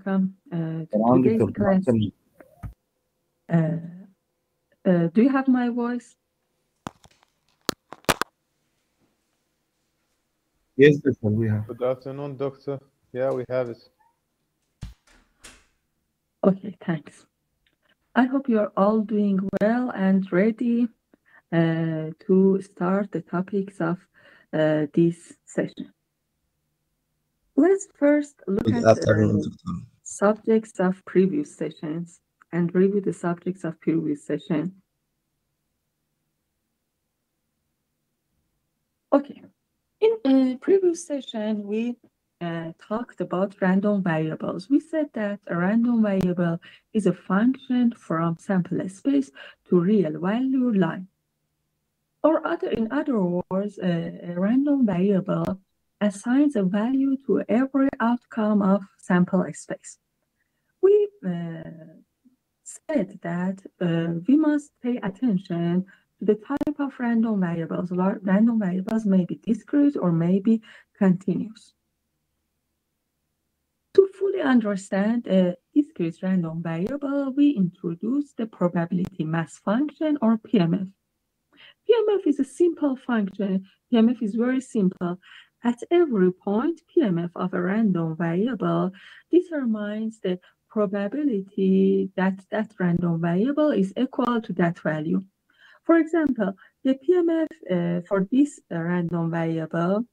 welcome to Salam, today's Dr. class. Hassan. Do you have my voice? Yes, Dr. We have. Good afternoon, doctor. Yeah, we have it. Okay, thanks. I hope you're all doing well and ready to start the topics of this session. Let's first look Good at afternoon, Doctor. subjects of previous sessions and review the subjects of previous session. Okay, in a previous session, we talked about random variables. We said that a random variable is a function from sample space to real value line. Or in other words, a random variable assigns a value to every outcome of sample space. We said that we must pay attention to the type of random variables. Random variables may be discrete or may be continuous. To fully understand a discrete random variable, we introduce the probability mass function or PMF. PMF is a simple function. PMF is very simple. At every point, PMF of a random variable determines the probability that that random variable is equal to that value. For example, the PMF for this random variable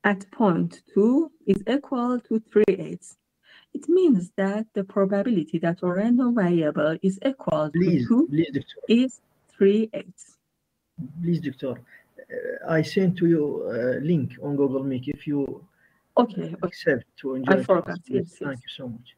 at point 2 is equal to 3/8. It means that the probability that a random variable is equal to 2 Doctor. is 3/8. Please, Doctor. I sent to you a link on Google Meet. If you Okay, accept to enjoy I forgot. Yes, Thank you so much.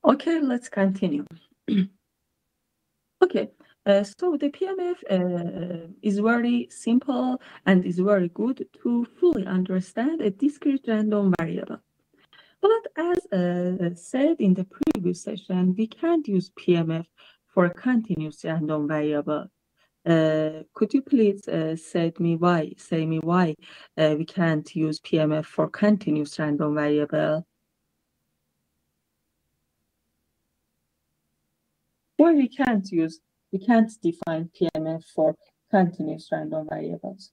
Okay, let's continue. Okay, so the PMF is very simple and is very good to fully understand a discrete random variable. But as said in the previous session, we can't use PMF for a continuous random variable. Could you please say me why we can't use PMF for continuous random variable? Why we can't define PMF for continuous random variables?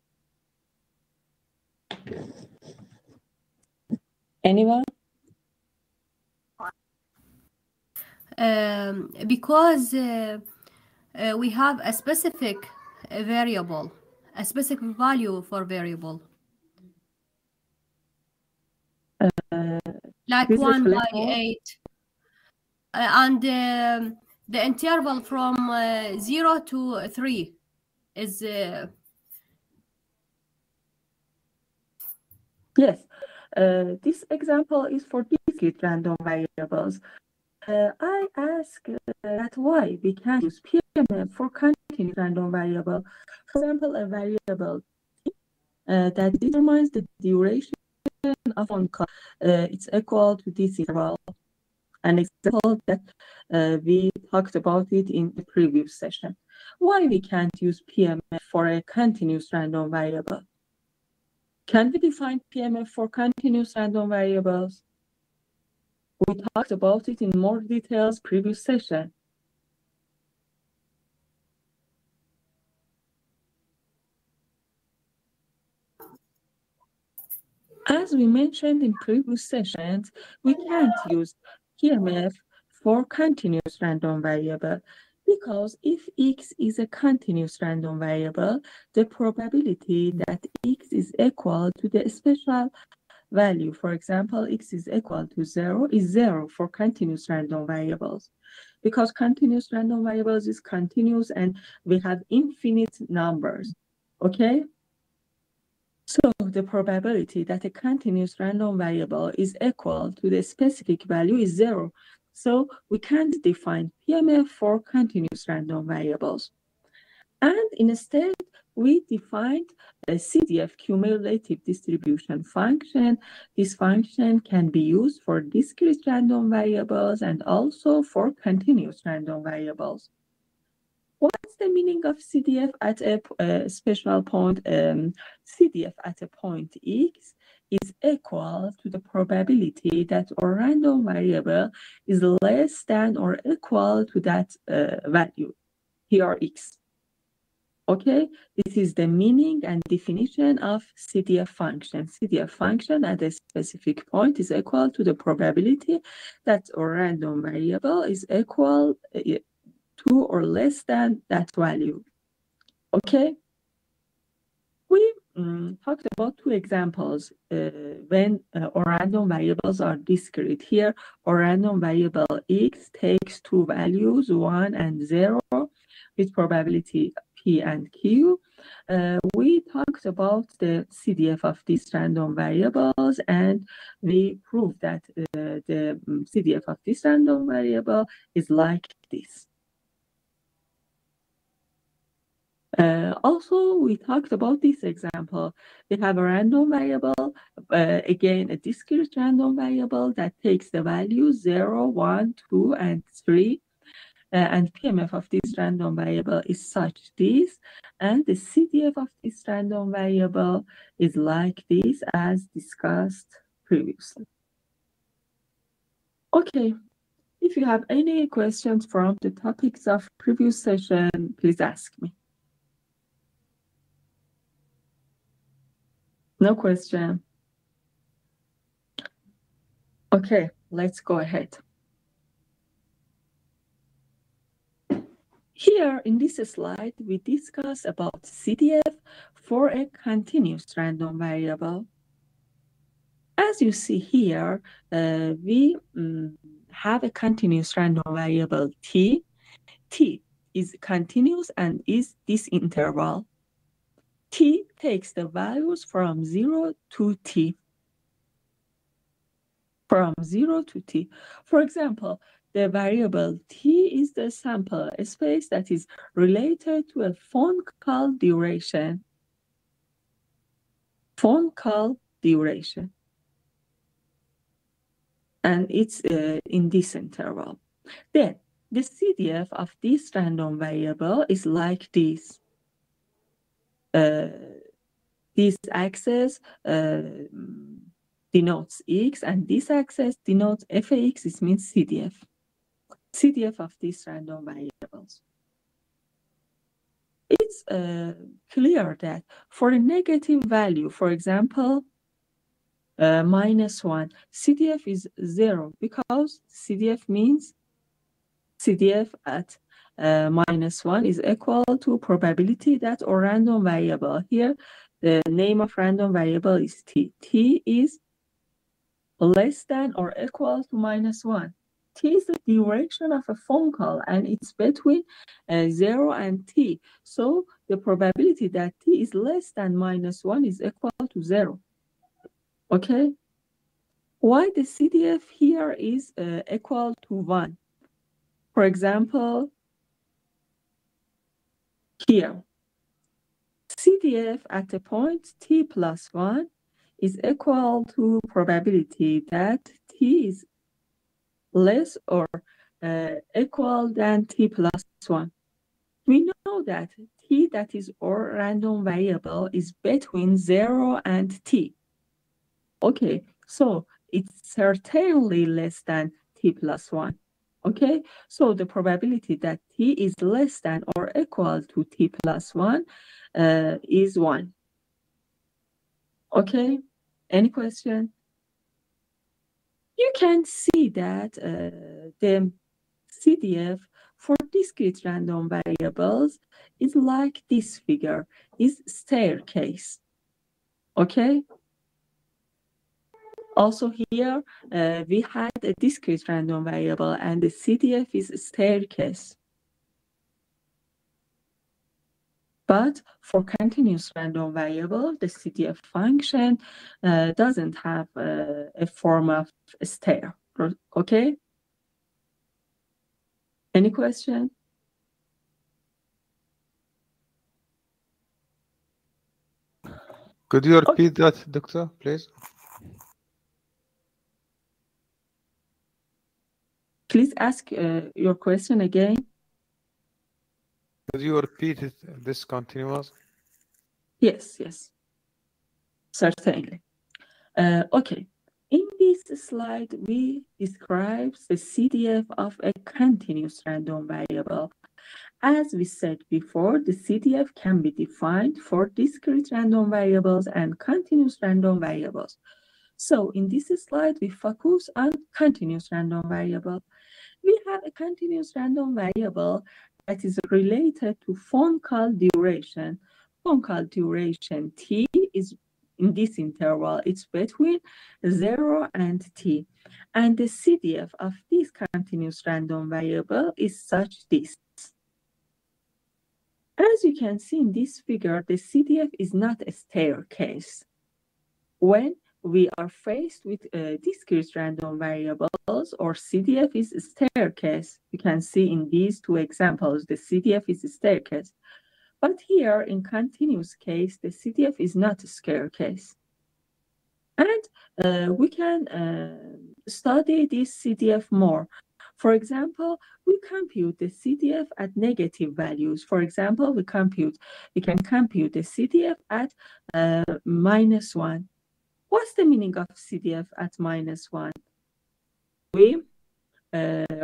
Anyone? Because we have a specific variable, a specific value for variable. Like 1/8. And the interval from 0 to 3 is... Yes, this example is for discrete random variables. I ask that why we can't use PMF for continuous random variable. For example, a variable that determines the duration of one call, it's equal to this interval. An example that we talked about it in the previous session. Why we can't use PMF for a continuous random variable? Can we define PMF for continuous random variables? We talked about it in more details previous session. As we mentioned in previous sessions, we can't use PMF for continuous random variable because if x is a continuous random variable, the probability that x is equal to the special value, for example, x is equal to 0, is 0 for continuous random variables. Because continuous random variables is continuous and we have infinite numbers, okay? So the probability that a continuous random variable is equal to the specific value is 0. So we can't define PMF for continuous random variables. And instead, we defined a CDF cumulative distribution function. This function can be used for discrete random variables and also for continuous random variables. What's the meaning of CDF at a special point? CDF at a point x is equal to the probability that a random variable is less than or equal to that value, here x. Okay, this is the meaning and definition of CDF function. CDF function at a specific point is equal to the probability that a random variable is equal to or less than that value. Okay, we talked about two examples when random variables are discrete. Here, a random variable x takes two values, 1 and 0, with probability p and q. We talked about the CDF of these random variables, and we proved that the CDF of this random variable is like this. Also, we talked about this example. We have a random variable, again, a discrete random variable that takes the values 0, 1, 2, and 3. And PMF of this random variable is such this, and the CDF of this random variable is like this as discussed previously. Okay, if you have any questions from the topics of previous session, please ask me. No question. Okay, let's go ahead. Here in this slide, we discuss about CDF for a continuous random variable. As you see here, we have a continuous random variable t. T is continuous and is this interval. T takes the values from 0 to t. From 0 to t. For example, the variable t is the sample space that is related to a phone call duration. Phone call duration. And it's in this interval. Then the CDF of this random variable is like this. This axis denotes x, and this axis denotes f of x. It means CDF. CDF of these random variables. It's clear that for a negative value, for example, -1, CDF is 0 because CDF means CDF at -1 is equal to probability that a random variable. Here, the name of random variable is t. T is less than or equal to -1. T is the duration of a phone call, and it's between 0 and t. So the probability that t is less than -1 is equal to 0. Okay? Why the CDF here is equal to 1? For example, here, CDF at a point t plus 1 is equal to probability that t is less or equal than t plus 1. We know that t, that is our random variable, is between 0 and t. Okay, so it's certainly less than t plus 1. Okay, so the probability that t is less than or equal to t plus 1 is 1. Okay, Any question? You can see that the CDF for discrete random variables is like this figure, is staircase. Okay? Also here, we had a discrete random variable and the CDF is staircase. But for continuous random variable, the CDF function doesn't have a form of a stair. Okay? Any question? Could you repeat that, Doctor, please? Please ask your question again. Could you repeat it, this continuous? Yes, yes, certainly. Okay, in this slide, we describe the CDF of a continuous random variable. As we said before, the CDF can be defined for discrete random variables and continuous random variables. So in this slide, we focus on continuous random variable. We have a continuous random variable that is related to phone call duration. Phone call duration T is in this interval, it's between 0 and T. And the CDF of this continuous random variable is such this. As you can see in this figure, the CDF is not a staircase. When we are faced with discrete random variables, or CDF is a staircase. You can see in these two examples, the CDF is a staircase. But here in continuous case, the CDF is not a staircase. And we can study this CDF more. For example, we compute the CDF at negative values. For example, we can compute the CDF at -1. What's the meaning of CDF at -1? We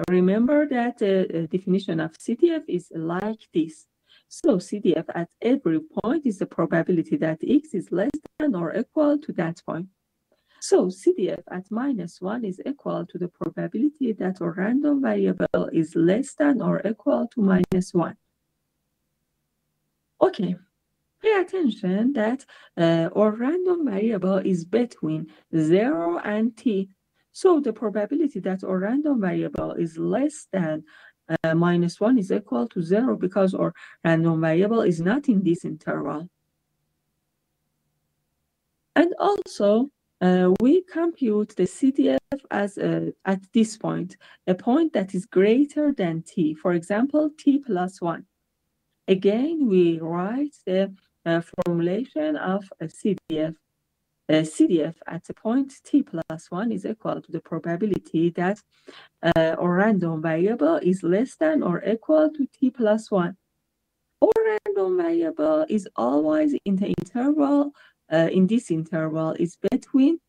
remember that the definition of CDF is like this. So CDF at every point is the probability that X is less than or equal to that point. So CDF at -1 is equal to the probability that our random variable is less than or equal to -1. Okay, pay attention that our random variable is between 0 and T. So the probability that our random variable is less than -1 is equal to 0 because our random variable is not in this interval. And also, we compute the CDF as at this point, a point that is greater than T. For example, T plus 1. Again, we write the formulation of a CDF. CDF at a point T plus 1 is equal to the probability that our random variable is less than or equal to T plus 1. Our random variable is always in the interval, in this interval is between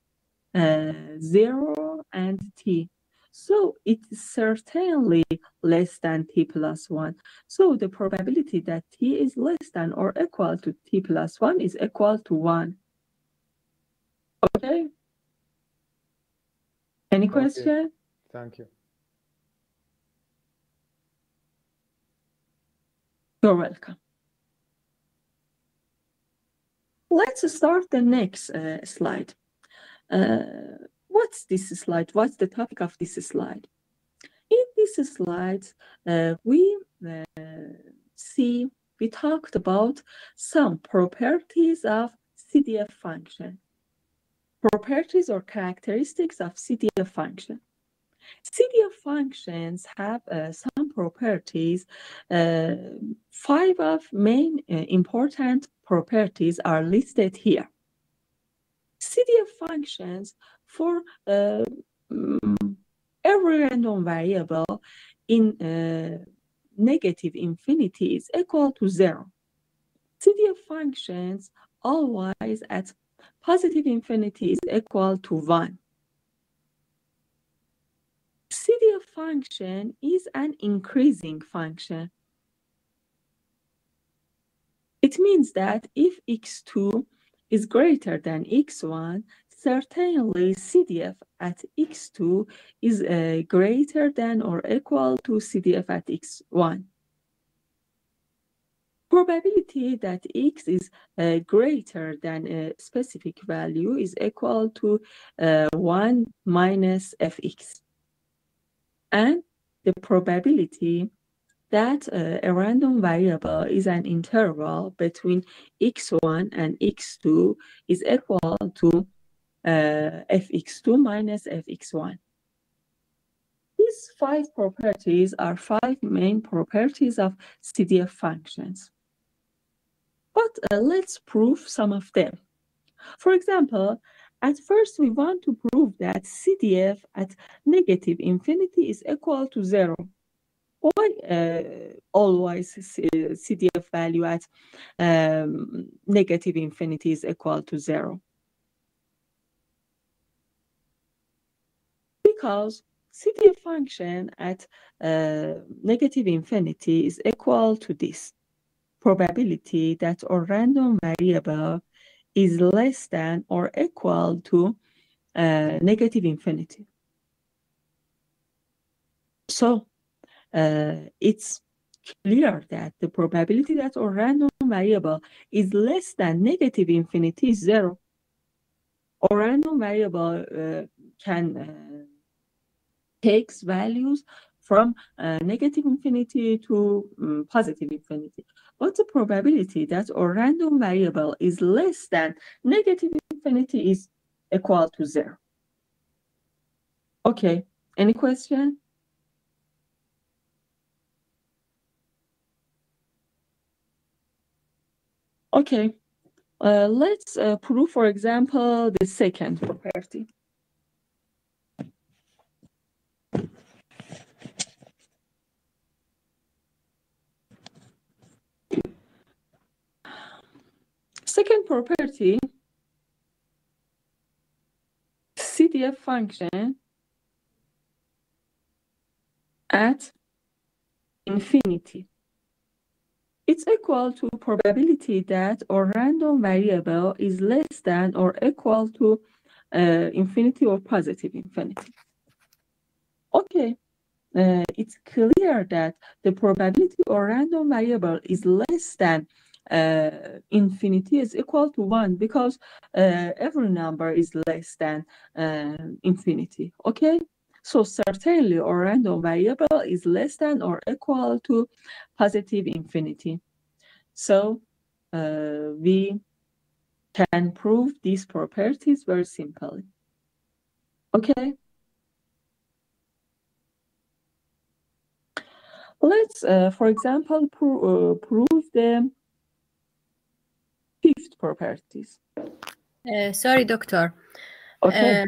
0 and T. So it's certainly less than T plus 1. So the probability that T is less than or equal to T plus 1 is equal to 1. Okay? Any question? Thank you. You're welcome. Let's start the next slide. What's this slide? What's the topic of this slide? In this slide, we talked about some properties of CDF function. Properties or characteristics of CDF function. CDF functions have some properties. 5 of main important properties are listed here. CDF functions for every random variable in negative infinity is equal to 0. CDF functions always at positive infinity is equal to 1. CDF function is an increasing function. It means that if x2 is greater than x1, certainly CDF at x2 is greater than or equal to CDF at x1. Probability that x is greater than a specific value is equal to 1 minus fx. And the probability that a random variable is an interval between x1 and x2 is equal to fx2 minus fx1. These 5 properties are 5 main properties of CDF functions. But let's prove some of them. For example, at first we want to prove that CDF at negative infinity is equal to 0. Why always CDF value at negative infinity is equal to 0? Because CDF function at negative infinity is equal to this. Probability that a random variable is less than or equal to negative infinity. So it's clear that the probability that a random variable is less than negative infinity is 0. A random variable can takes values from negative infinity to positive infinity. But the probability that a random variable is less than negative infinity is equal to 0. Okay, any question? Okay, let's prove, for example, the second property. Second property, CDF function at infinity. It's equal to probability that a random variable is less than or equal to infinity or positive infinity. Okay, it's clear that the probability of a random variable is less than infinity is equal to 1 because every number is less than infinity. Okay, so certainly a random variable is less than or equal to positive infinity. So we can prove these properties very simply. Okay, let's for example prove the fifth properties. Sorry, doctor. Okay.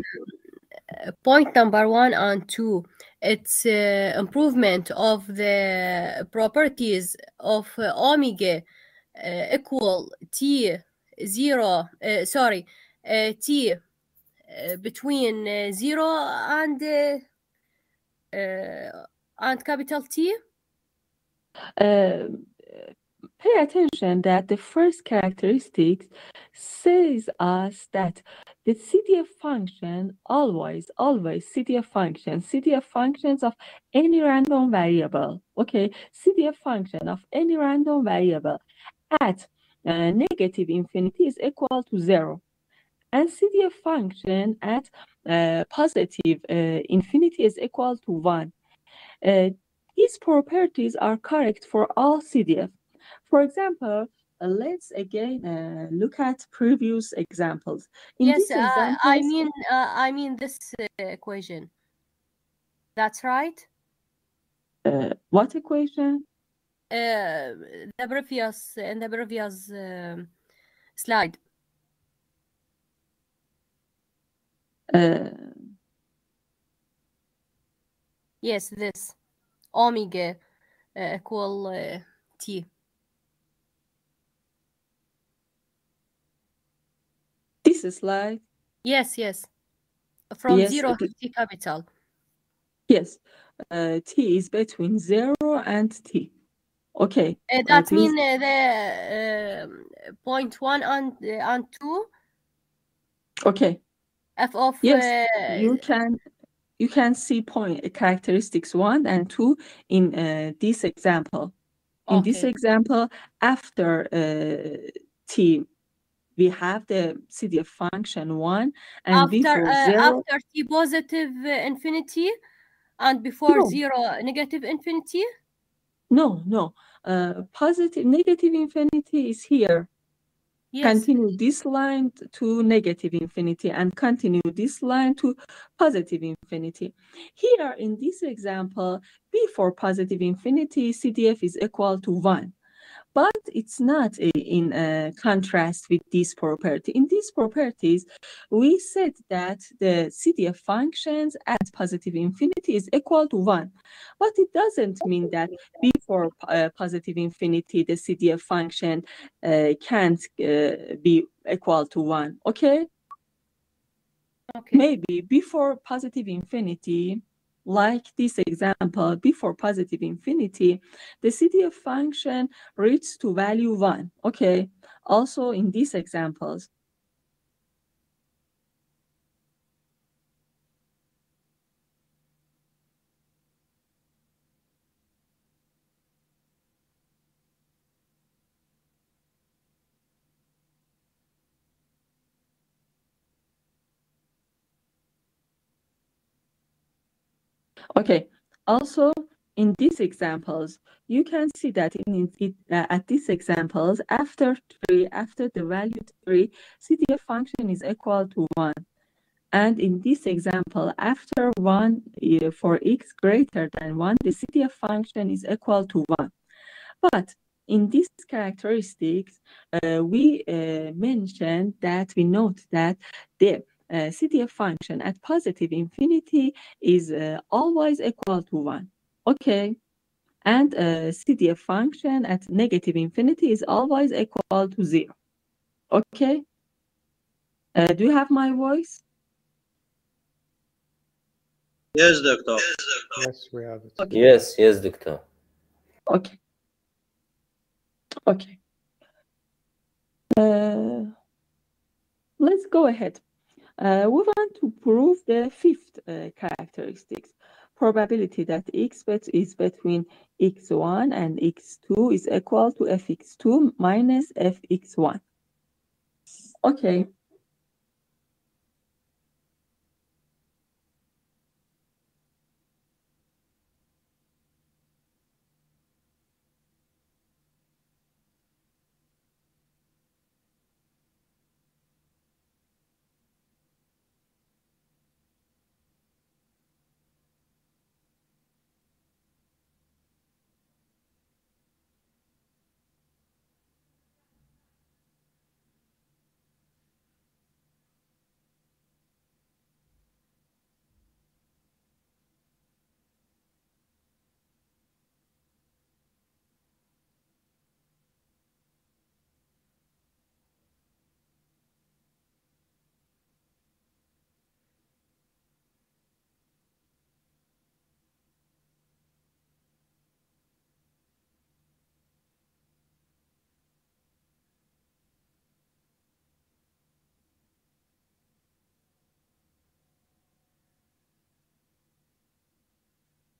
Point number 1 and 2, it's improvement of the properties of omega equal t 0. T between 0 and capital T. Pay attention that the first characteristic says us that the CDF function always CDF functions of any random variable. Okay, CDF function of any random variable at negative infinity is equal to 0. And CDF function at positive infinity is equal to 1. These properties are correct for all CDF. For example, let's again look at previous examples. In Yes, these examples, I mean this equation. That's right. what equation? In the previous slide. Yes, this omega equal t. This slide? Yes. From yes, 0 to t capital. Yes, t is between 0 and t. Okay. That means the point 1 and 2. Okay. f of Yes, you can see point characteristics 1 and 2 in this example. In this okay. example, after t, we have the CDF function 1, and before 0. After t positive infinity and before No. 0 negative infinity. No. Positive, negative infinity is here. Yes. Continue this line to negative infinity and continue this line to positive infinity. Here in this example, before positive infinity, CDF is equal to 1. But it's not in contrast with this property. In these properties, we said that the CDF functions at positive infinity is equal to 1. But it doesn't mean that before positive infinity, the CDF function can't be equal to 1, okay? Okay. Maybe before positive infinity, like this example, before positive infinity, the CDF function reaches to value 1, okay? Also in these examples. Okay, also in these examples, you can see that at these examples, after the value 3, CDF function is equal to 1. And in this example, after 1, for x greater than 1, the CDF function is equal to 1. But in these characteristics, we mentioned that we note that the CDF function at positive infinity is always equal to 1. Okay. And CDF function at negative infinity is always equal to 0. Okay. Do you have my voice? Yes, doctor. Yes, we have it. Okay. Yes, doctor. Okay. Okay. Let's go ahead. We want to prove the fifth characteristics. Probability that x is between x1 and x2 is equal to fx2 minus fx1. Okay.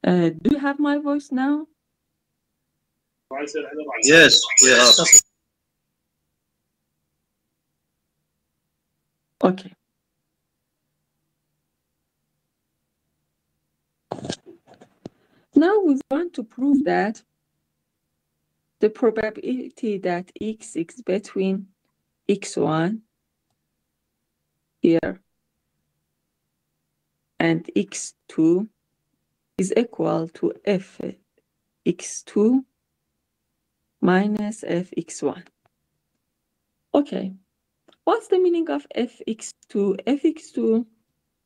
Do you have my voice now? Yes, we have. Okay. Now we want to prove that the probability that x is between x1 here and x2 is equal to fx2 minus fx1. Okay, what's the meaning of fx2? fx2,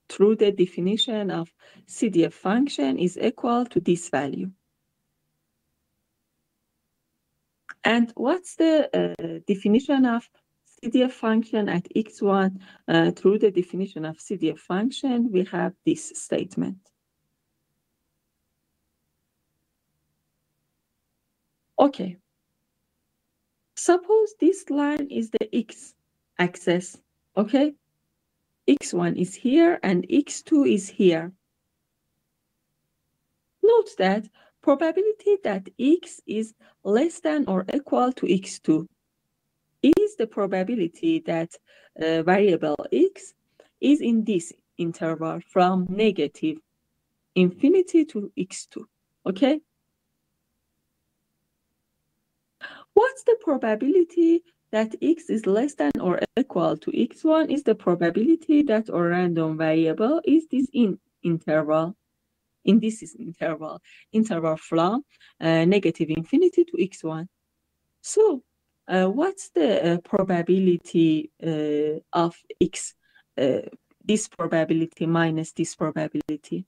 through the definition of CDF function, is equal to this value. And what's the definition of CDF function at x1? Through the definition of CDF function, we have this statement. Okay. Suppose this line is the x-axis, okay? x1 is here and x2 is here. Note that probability that x is less than or equal to x2 is the probability that variable x is in this interval from negative infinity to x2, okay? What's the probability that x is less than or equal to x1 is the probability that our random variable is this interval. In this interval from negative infinity to x1. So what's the probability of x, this probability minus this probability?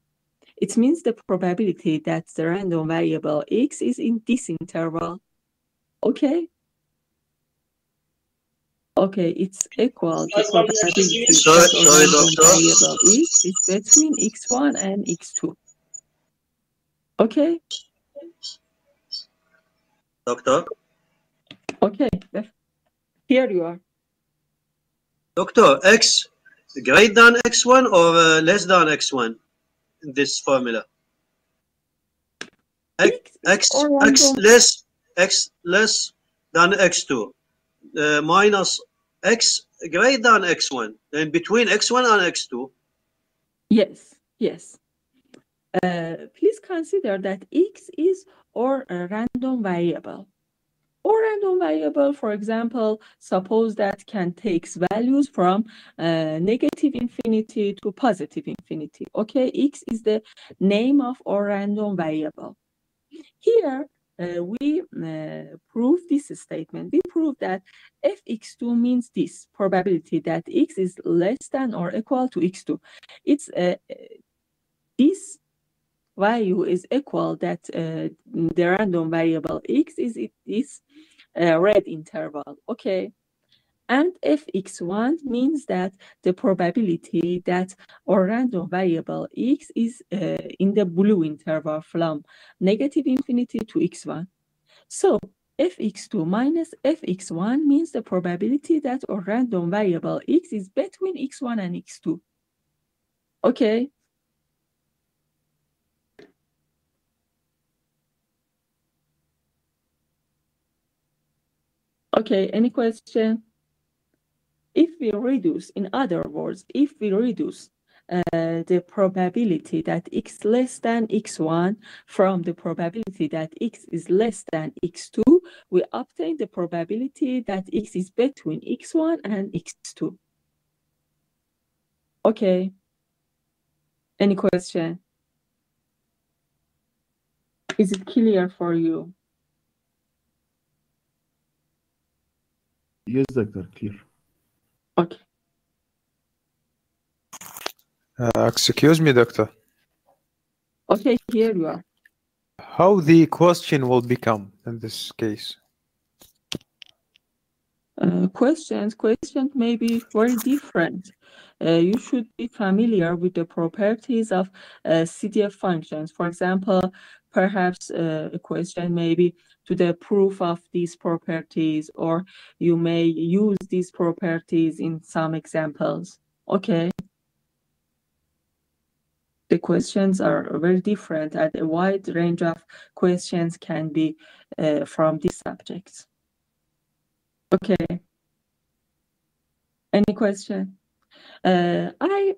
It means the probability that the random variable x is in this interval. Okay? Okay, it's equal to probability Sorry, that our random doctor. variable x is between x1 and x2. Okay? Doctor. Okay, here you are. Doctor, x greater than x1 or less than x1 in this formula? X less than x2 minus x greater than x1, and between x1 and x2. Yes, yes. Please consider that x is our random variable. Or random variable, for example, suppose that can take values from negative infinity to positive infinity. Okay, x is the name of our random variable. Here, we prove this statement. We prove that fx2 means this probability that x is less than or equal to x2. It's this value is equal that the random variable x is this red interval, okay? And fx1 means that the probability that our random variable x is in the blue interval from negative infinity to x1. So fx2 minus fx1 means the probability that our random variable x is between x1 and x2. Okay? Okay, any question? If we reduce, in other words, if we reduce the probability that x less than x1 from the probability that x is less than x2, we obtain the probability that x is between x1 and x2. Okay. Any question? Is it clear for you? Yes, doctor, clear. Okay. Excuse me, doctor. Okay, here you are. How the question will become in this case? Questions may be very different. You should be familiar with the properties of CDF functions. For example, perhaps a question may be to the proof of these properties, or you may use these properties in some examples. Okay. The questions are very different, and a wide range of questions can be from these subjects. Okay. Any question? I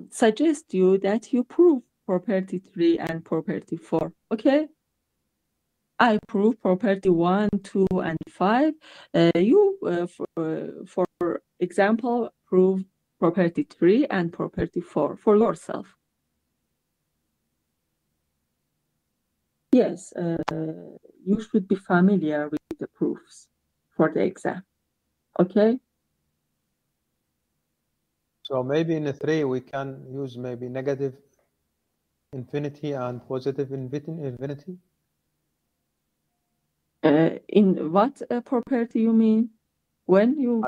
suggest you that you prove property 3 and property 4, okay? I prove property 1, 2, and 5. You, for example, prove property 3 and property 4 for yourself. Yes, you should be familiar with the proofs for the exam, okay? So maybe in a 3 we can use maybe negative infinity and positive infinity? In what property you mean? When you...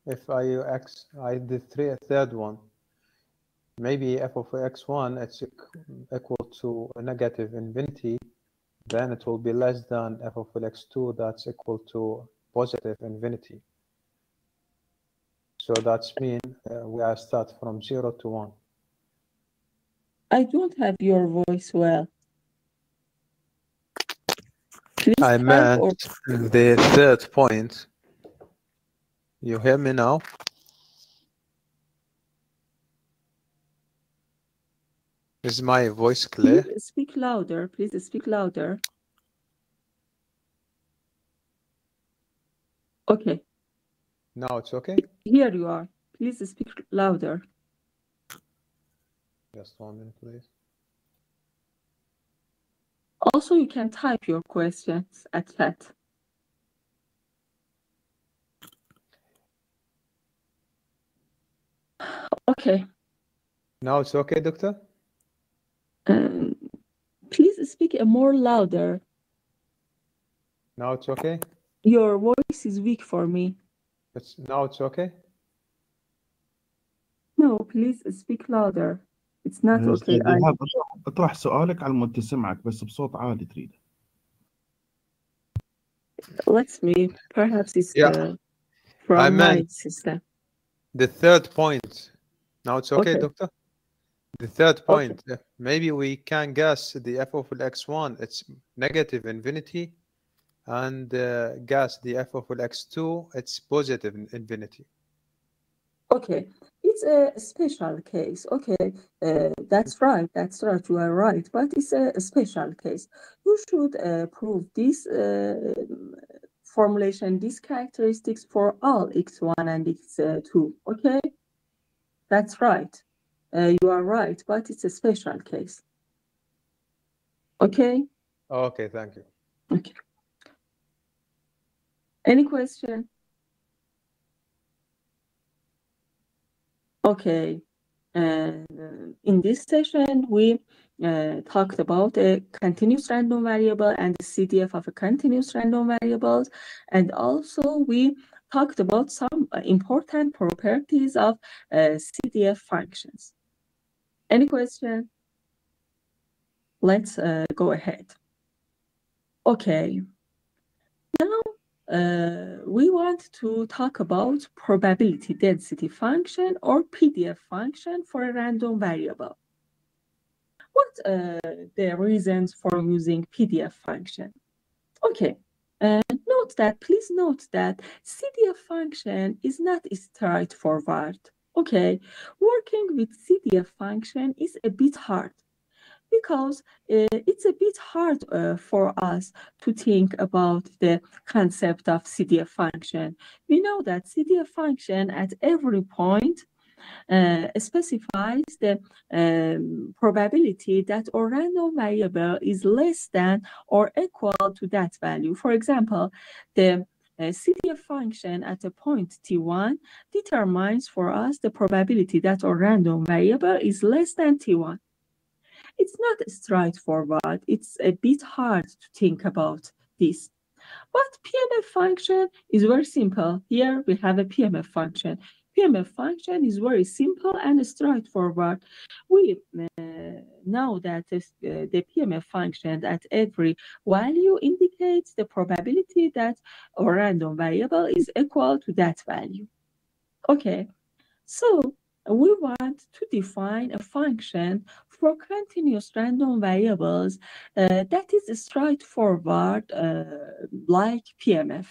If I did third one, maybe f of x1 it's equal to a negative infinity, then it will be less than f of x2 that's equal to positive infinity. So that's mean we are start from 0 to 1. I don't have your voice well. Please I type meant or the third point. You hear me now? Is my voice clear? please speak louder. Please speak louder. Okay, Now it's okay? here you are. Please speak louder. Just 1 minute, please. Also, you can type your questions at chat. Okay. Now it's okay, doctor? Please speak more louder. Now it's okay? Your voice is weak for me. Now it's okay? No, please speak louder. It's not okay. أستاذ إيهاب اطرح سؤالك على مود تسمعك بس بصوت عالي تريده. Let me. Perhaps it's Yeah. from I my meant system. the third point. Now it's okay, Okay. doctor? The third point, maybe we can guess the f of x1, it's negative infinity, and guess the f of x2, it's positive infinity. Okay, it's a special case. Okay, that's right. That's right. You are right. But it's a special case. You should prove this formulation, these characteristics for all x1 and x2. Okay, that's right. You are right, but it's a special case. Okay. Okay, thank you. Okay. Any question? Okay. And in this session, we talked about a continuous random variable and the CDF of a continuous random variables. And also we talked about some important properties of CDF functions. Any question? Let's go ahead. Okay. Now, we want to talk about probability density function or PDF function for a random variable. What the reasons for using PDF function? Okay, please note that CDF function is not straightforward. Okay, working with CDF function is a bit hard because it's a bit hard for us to think about the concept of CDF function. We know that CDF function at every point specifies the probability that a random variable is less than or equal to that value. For example, the CDF function at a point t1 determines for us the probability that a random variable is less than t1. It's not straightforward. It's a bit hard to think about this. But PMF function is very simple. Here we have a PMF function. PMF function is very simple and straightforward. We know that the PMF function at every value indicates the probability that a random variable is equal to that value. Okay, so we want to define a function for continuous random variables that is straightforward like PMF.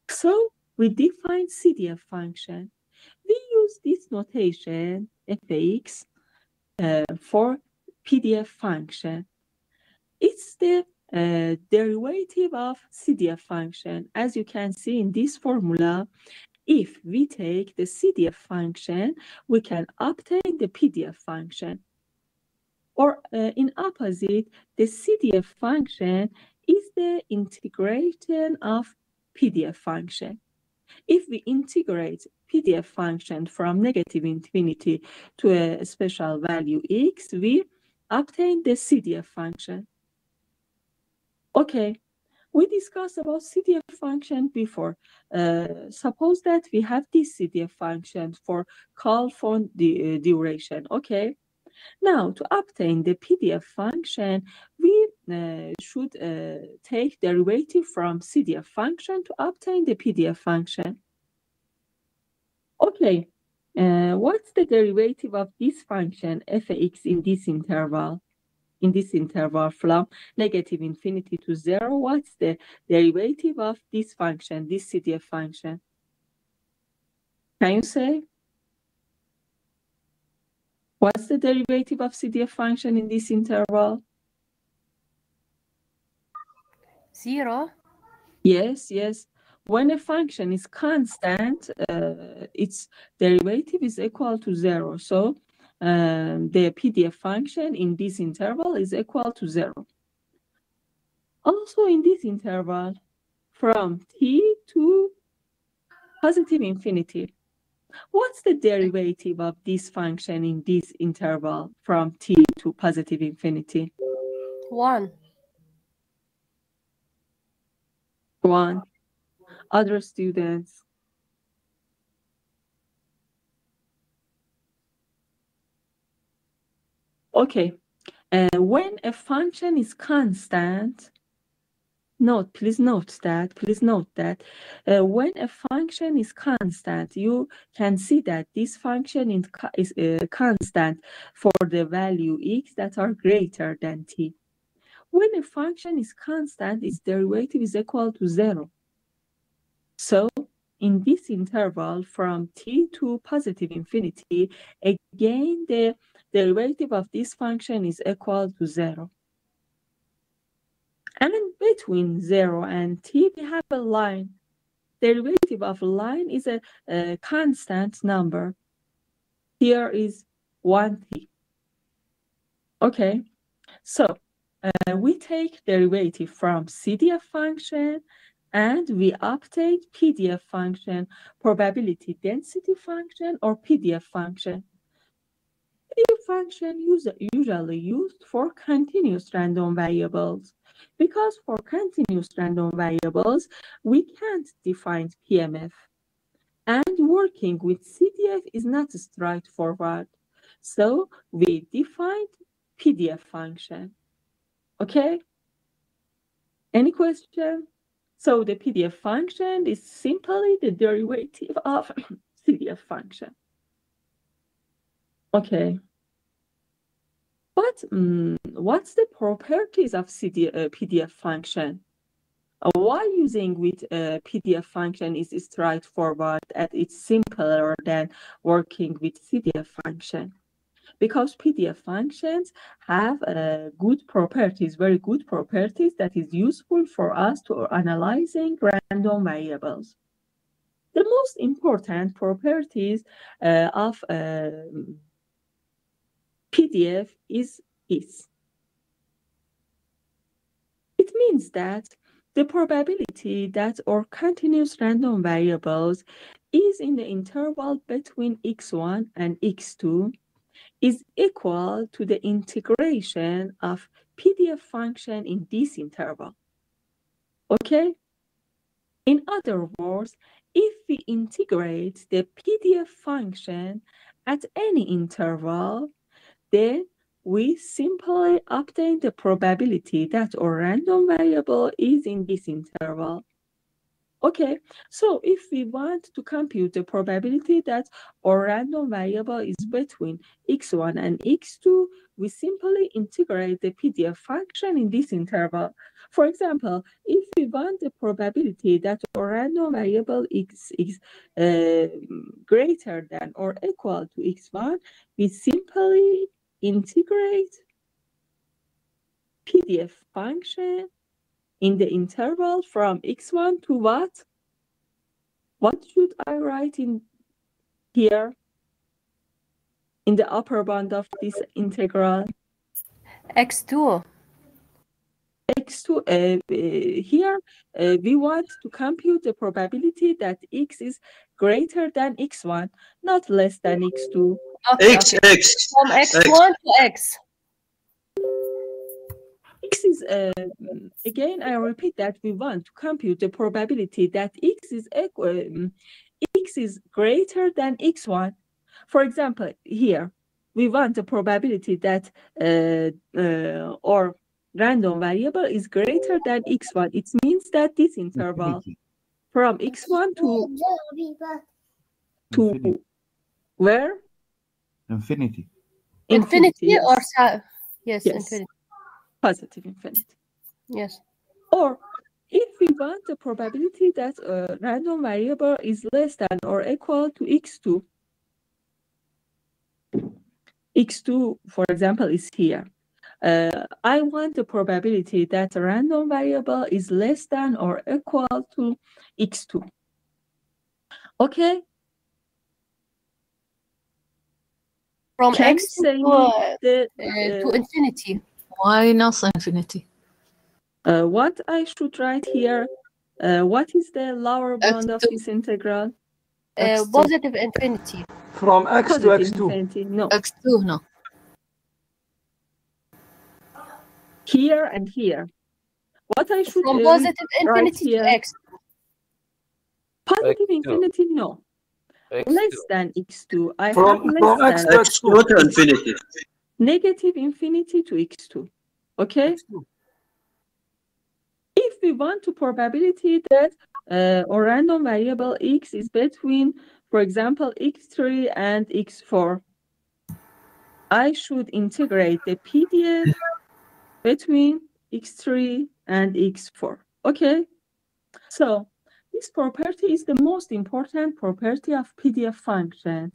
So we define CDF function. We use this notation fx for PDF function. It's the derivative of CDF function. As you can see in this formula, if we take the CDF function, we can obtain the PDF function. Or in opposite, the CDF function is the integration of PDF function. If we integrate PDF function from negative infinity to a special value x, we obtain the CDF function. Okay. We discussed about CDF function before. Suppose that we have this CDF function for call phone duration, okay? Now, to obtain the PDF function, we should take derivative from CDF function to obtain the PDF function. Okay, what's the derivative of this function f(x) in this interval? In this interval from negative infinity to 0, what's the derivative of this function, this CDF function? Can you say? What's the derivative of CDF function in this interval? 0. Yes, yes. When a function is constant, its derivative is equal to 0. So the PDF function in this interval is equal to 0. Also in this interval, from t to positive infinity, what's the derivative of this function in this interval from t to positive infinity? 1. 1. Other students? Okay. When a function is constant, please note that when a function is constant, you can see that this function is constant for the value x that are greater than t. When a function is constant, its derivative is equal to 0. So in this interval from t to positive infinity, again, the derivative of this function is equal to 0. And between 0 and t, we have a line. Derivative of a line is a constant number. Here is 1t. Okay, so we take derivative from CDF function and we obtain PDF function, probability density function, or PDF function. PDF function usually used for continuous random variables. Because for continuous random variables, we can't define PMF. And working with CDF is not straightforward. So we defined PDF function. Okay? Any question? So the PDF function is simply the derivative of CDF function. Okay. But what's the properties of PDF function? Why using with PDF function is straightforward and it's simpler than working with CDF function? Because PDF functions have good properties, very good properties that is useful for us to analyzing random variables. The most important properties of PDF is this. It means that the probability that our continuous random variables is in the interval between x1 and x2 is equal to the integration of PDF function in this interval. Okay? In other words, if we integrate the PDF function at any interval, then we simply obtain the probability that our random variable is in this interval. Okay, so if we want to compute the probability that our random variable is between x1 and x2, we simply integrate the PDF function in this interval. For example, if we want the probability that our random variable x is greater than or equal to x1, we simply integrate PDF function in the interval from x1 to what? What should I write in here? In the upper bound of this integral? x2. x2, here we want to compute the probability that x is greater than x1, not less than x2. Okay, X, okay. X. From x1 to x. X is, again, I repeat that we want to compute the probability that x is greater than x1. For example, here, we want the probability that our random variable is greater than x1. It means that this interval from x1 to to Infinity. where? Infinity. Infinity yes. or yes, Yes. infinity. Positive infinity. Yes. Or if we want the probability that a random variable is less than or equal to x2. x2, for example, is here. I want the probability that a random variable is less than or equal to x2. Okay? From Can x you say to infinity. minus infinity. What I should write here? What is the lower bound of X2. this integral? Positive infinity. From x to Positive x2. infinity. No. X2 no. Here and here. What I should From positive write infinity to here? x. Positive X2. infinity, no. X2. Less than x2. I From have less x than to x2 to infinity. negative infinity to x2. Okay? x2. If we want to probability that a random variable x is between, for example, x3 and x4, I should integrate the PDF between x3 and x4. Okay? So this property is the most important property of PDF function.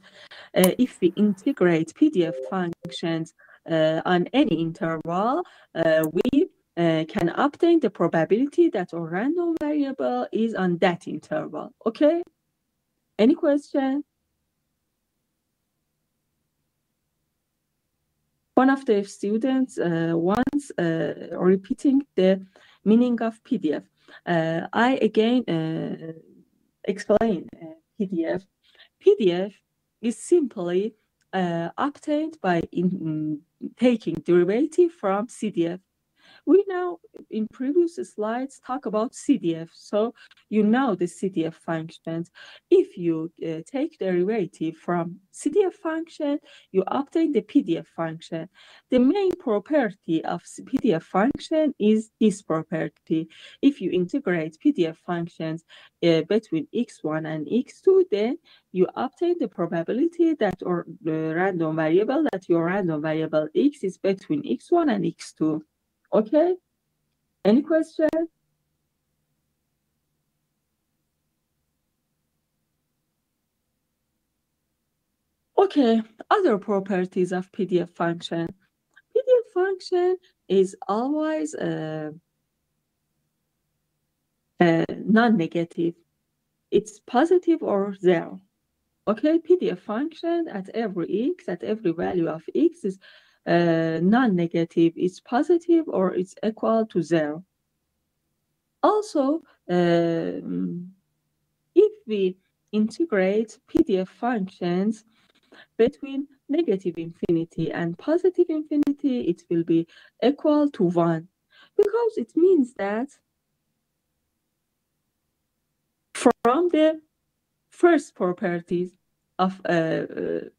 If we integrate PDF functions on any interval, we can obtain the probability that a random variable is on that interval. Okay? Any question? One of the students wants repeating the meaning of PDF. I again explain PDF. PDF is simply obtained by taking derivative from CDF. We now, in previous slides, talk about CDF. So you know the CDF functions. If you take derivative from CDF function, you obtain the PDF function. The main property of PDF function is this property. If you integrate PDF functions between x1 and x2, then you obtain the probability that or the random variable, that your random variable x is between x1 and x2. Okay? Any question? Okay, other properties of PDF function. PDF function is always non-negative. It's positive or zero. Okay, PDF function at every x, at every value of x is non-negative. It's positive or it's equal to zero. Also, if we integrate PDF functions between negative infinity and positive infinity, it will be equal to 1, because it means that from the first properties of a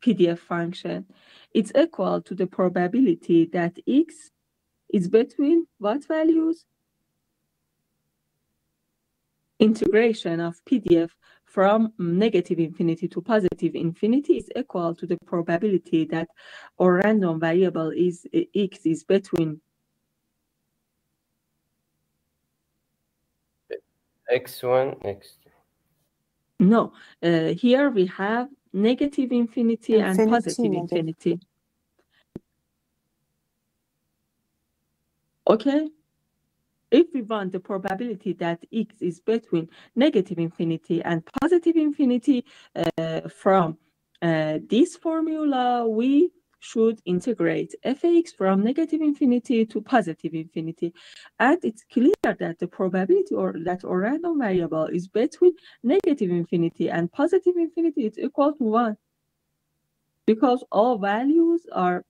PDF function, it's equal to the probability that x is between what values? Integration of PDF from negative infinity to positive infinity is equal to the probability that our random variable is x is between x1, x2. No, here we have negative infinity and positive infinity. Okay? If we want the probability that x is between negative infinity and positive infinity from this formula, we should integrate f(x) from negative infinity to positive infinity. And it's clear that the probability or that our random variable is between negative infinity and positive infinity is equal to 1. Because all values are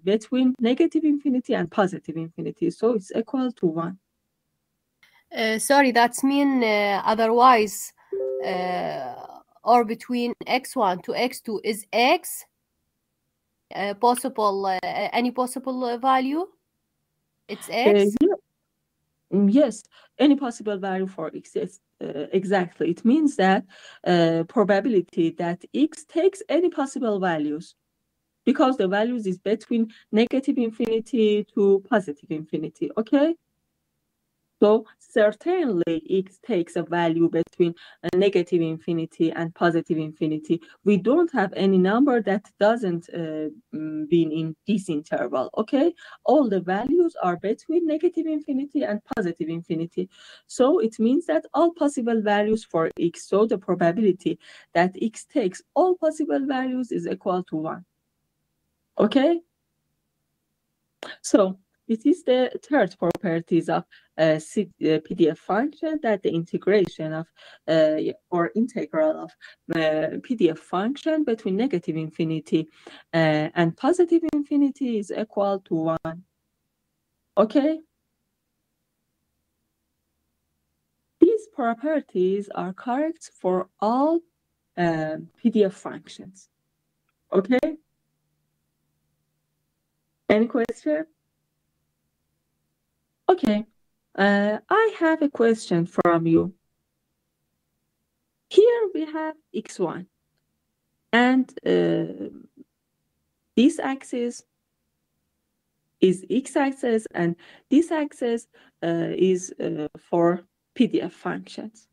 between negative infinity and positive infinity. So it's equal to 1. Sorry, that's mean otherwise, or between x1 to x2 is x possible, any possible value? It's x? Yes, any possible value for x. Yes, exactly. It means that probability that x takes any possible values, because the values is between negative infinity to positive infinity, okay? So certainly x takes a value between a negative infinity and positive infinity. We don't have any number that doesn't be in this interval, okay? All the values are between negative infinity and positive infinity. So it means that all possible values for x, so the probability that x takes all possible values is equal to 1, okay? So this is the third properties of PDF function, that the integration of or integral of PDF function between negative infinity and positive infinity is equal to 1. Okay? These properties are correct for all PDF functions. Okay? Any question? Okay, I have a question from you. Here we have x1, and this axis is x-axis, and this axis is for PDF functions.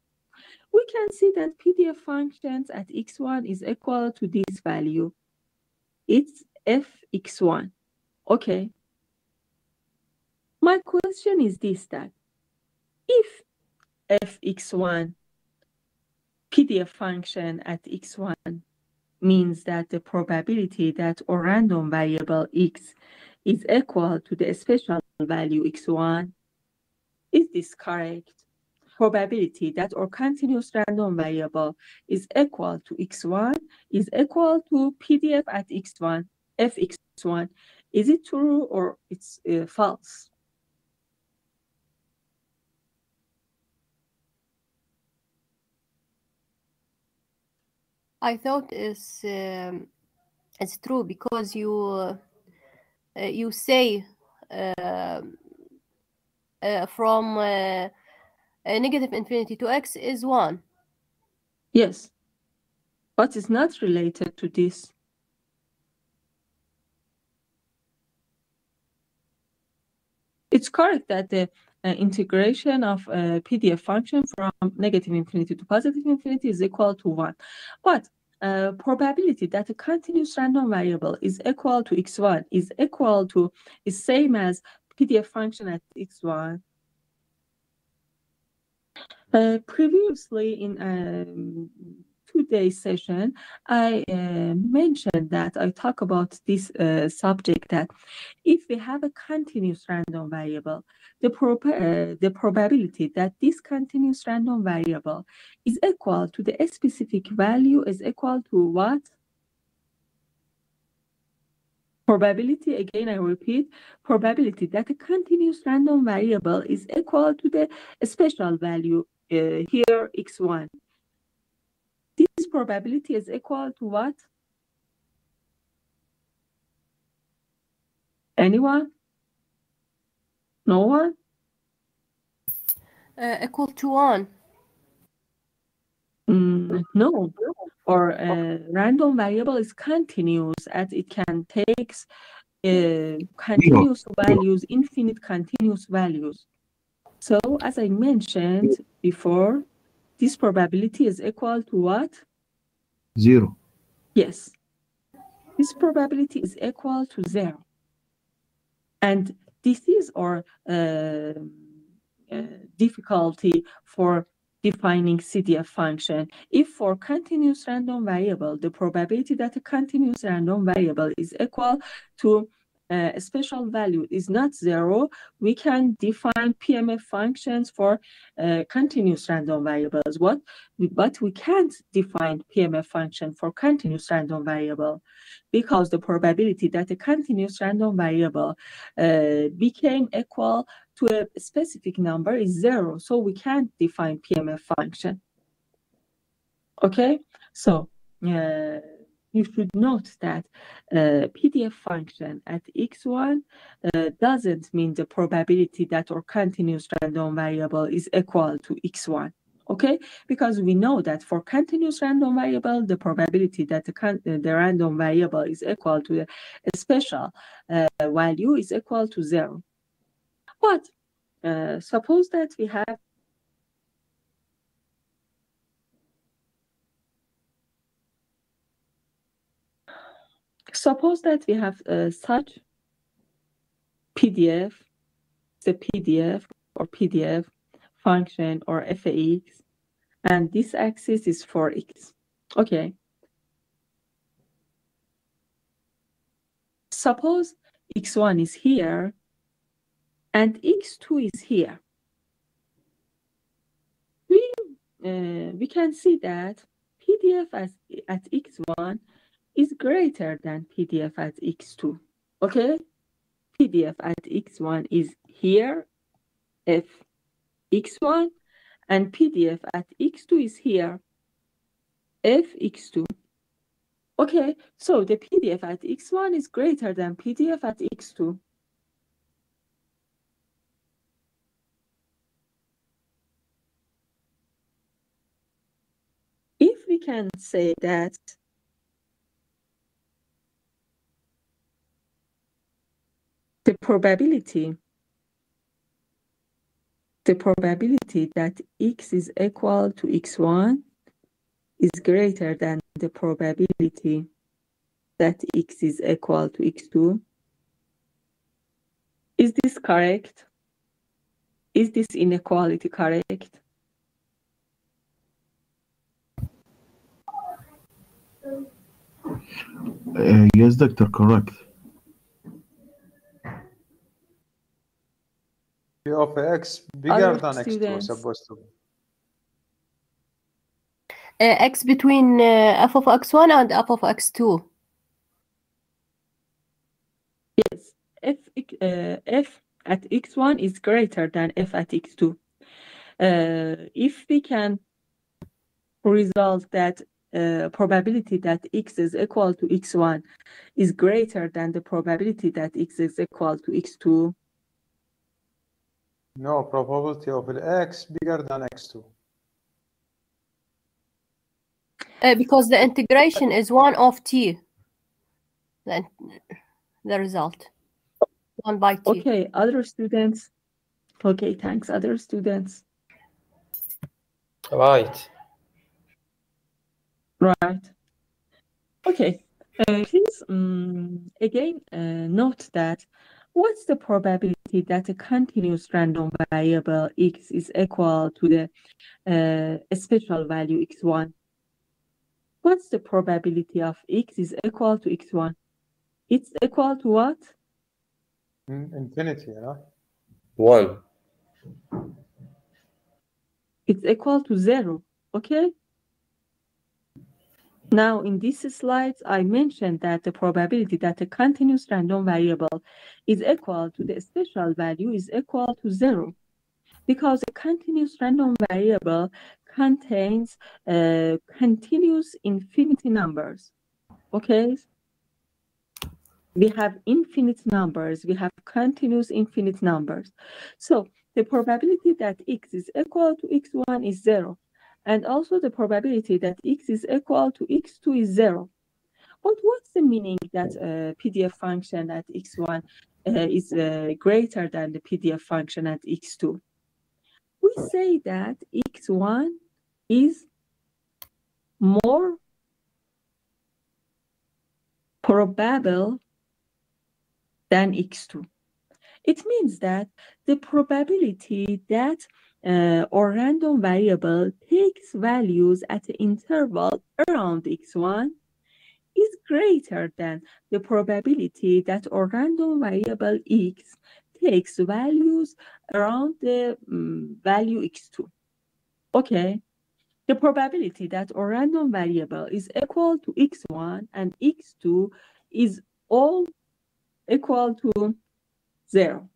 We can see that PDF functions at x1 is equal to this value. It's fx1. Okay. My question is this, that if fx1 PDF function at x1 means that the probability that a random variable x is equal to the special value x1, is this correct? Probability that our continuous random variable is equal to x1 is equal to PDF at x1, fx1. Is it true or it's false? I thought it's true, because you say from negative infinity to x is 1. Yes, but it's not related to this. It's correct that the integration of a PDF function from negative infinity to positive infinity is equal to 1. But probability that a continuous random variable is equal to x1 is same as PDF function at x1. Previously in today's session, I mentioned that I talk about this subject, that if we have a continuous random variable, the probability that this continuous random variable is equal to the specific value is equal to what? Probability, again I repeat, probability that a continuous random variable is equal to the special value, here x1. This probability is equal to what? Anyone? No one? Equal to 1. No. Or random variable is continuous, as it can take continuous values, infinite continuous values. So as I mentioned before, this probability is equal to what? 0. Yes. This probability is equal to 0. And this is our difficulty for defining CDF function. If for continuous random variable, the probability that a continuous random variable is equal to a special value is not 0, we can define PMF functions for continuous random variables. But we can't define PMF function for continuous random variable, because the probability that a continuous random variable became equal to a specific number is 0. So we can't define PMF function. Okay, so you should note that PDF function at x1 doesn't mean the probability that our continuous random variable is equal to x1. Okay, because we know that for continuous random variable, the probability that the random variable is equal to a special value is equal to 0. But suppose that we have such PDF, the PDF or PDF function or f(x), and this axis is for x. Okay. Suppose x1 is here and x2 is here. We can see that PDF at x1 is greater than PDF at x2. Okay? PDF at x1 is here, f x1, and PDF at x2 is here, f x2. Okay, so the PDF at x1 is greater than PDF at x2. If we can say that the probability that x is equal to x1 is greater than the probability that x is equal to x2. Is this correct? Is this inequality correct? Yes, doctor, correct. P of x bigger Other than x2 students? supposed to be. X between f of x1 and f of x2. Yes, f at x1 is greater than f at x2. If we can resolve that probability that x is equal to x1 is greater than the probability that x is equal to x2. No, probability of x bigger than x2. Because the integration is 1 of t. The result. 1 by t. Okay, other students? Okay, thanks. Other students? Right. Right. Okay. Please, again, note that what's the probability that a continuous random variable x is equal to the special value x1? What's the probability of x is equal to x1? It's equal to what? Infinity, yeah? 1. It's equal to 0, okay? Now, in these slides, I mentioned that the probability that a continuous random variable is equal to the special value is equal to 0, because a continuous random variable contains continuous infinity numbers, okay? We have infinite numbers, we have continuous infinite numbers. So the probability that x is equal to x1 is 0. And also the probability that x is equal to x2 is 0. But what's the meaning that PDF function at x1 is greater than the PDF function at x2? We say that x1 is more probable than x2. It means that the probability that our random variable takes values at the interval around x1 is greater than the probability that our random variable x takes values around the value x2. Okay, the probability that our random variable is equal to x1 and x2 is all equal to 0.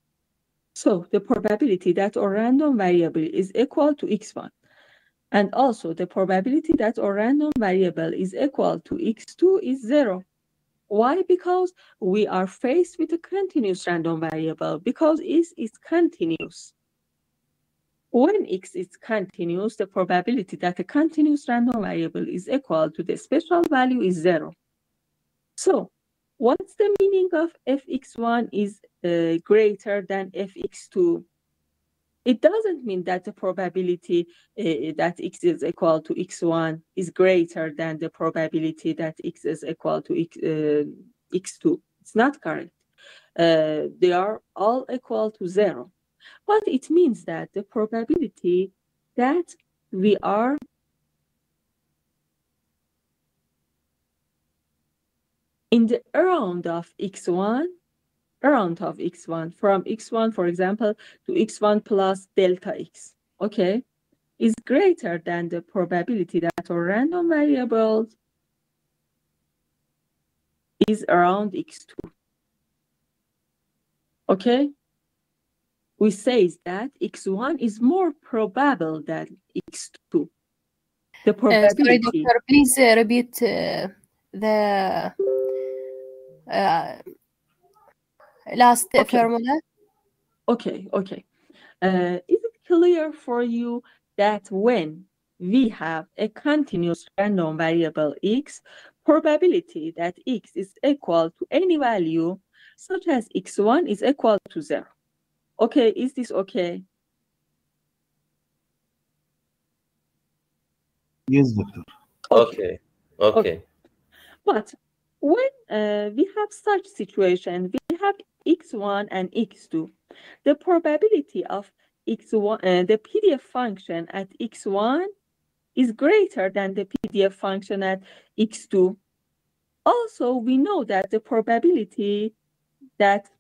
So the probability that our random variable is equal to x1 and also the probability that our random variable is equal to x2 is 0. Why? Because we are faced with a continuous random variable, because it is continuous. when x is continuous, the probability that a continuous random variable is equal to the special value is 0. So what's the meaning of fx1 is greater than fx2? It doesn't mean that the probability that x is equal to x1 is greater than the probability that x is equal to x2. It's not correct. They are all equal to 0. But it means that the probability that we are in the around of x1, from x1, for example, to x1 plus delta x, okay, is greater than the probability that our random variable is around x2. Okay? We say that x1 is more probable than x2. The probability. Sorry, doctor, please repeat the last formula. Okay. Is it clear for you that when we have a continuous random variable x, probability that x is equal to any value such as x1 is equal to 0? Okay, is this okay? Yes, doctor. Okay. But when we have such situation, we have x1 and x2, the probability of x1, the PDF function at x1 is greater than the PDF function at x2. Also, we know that the probability that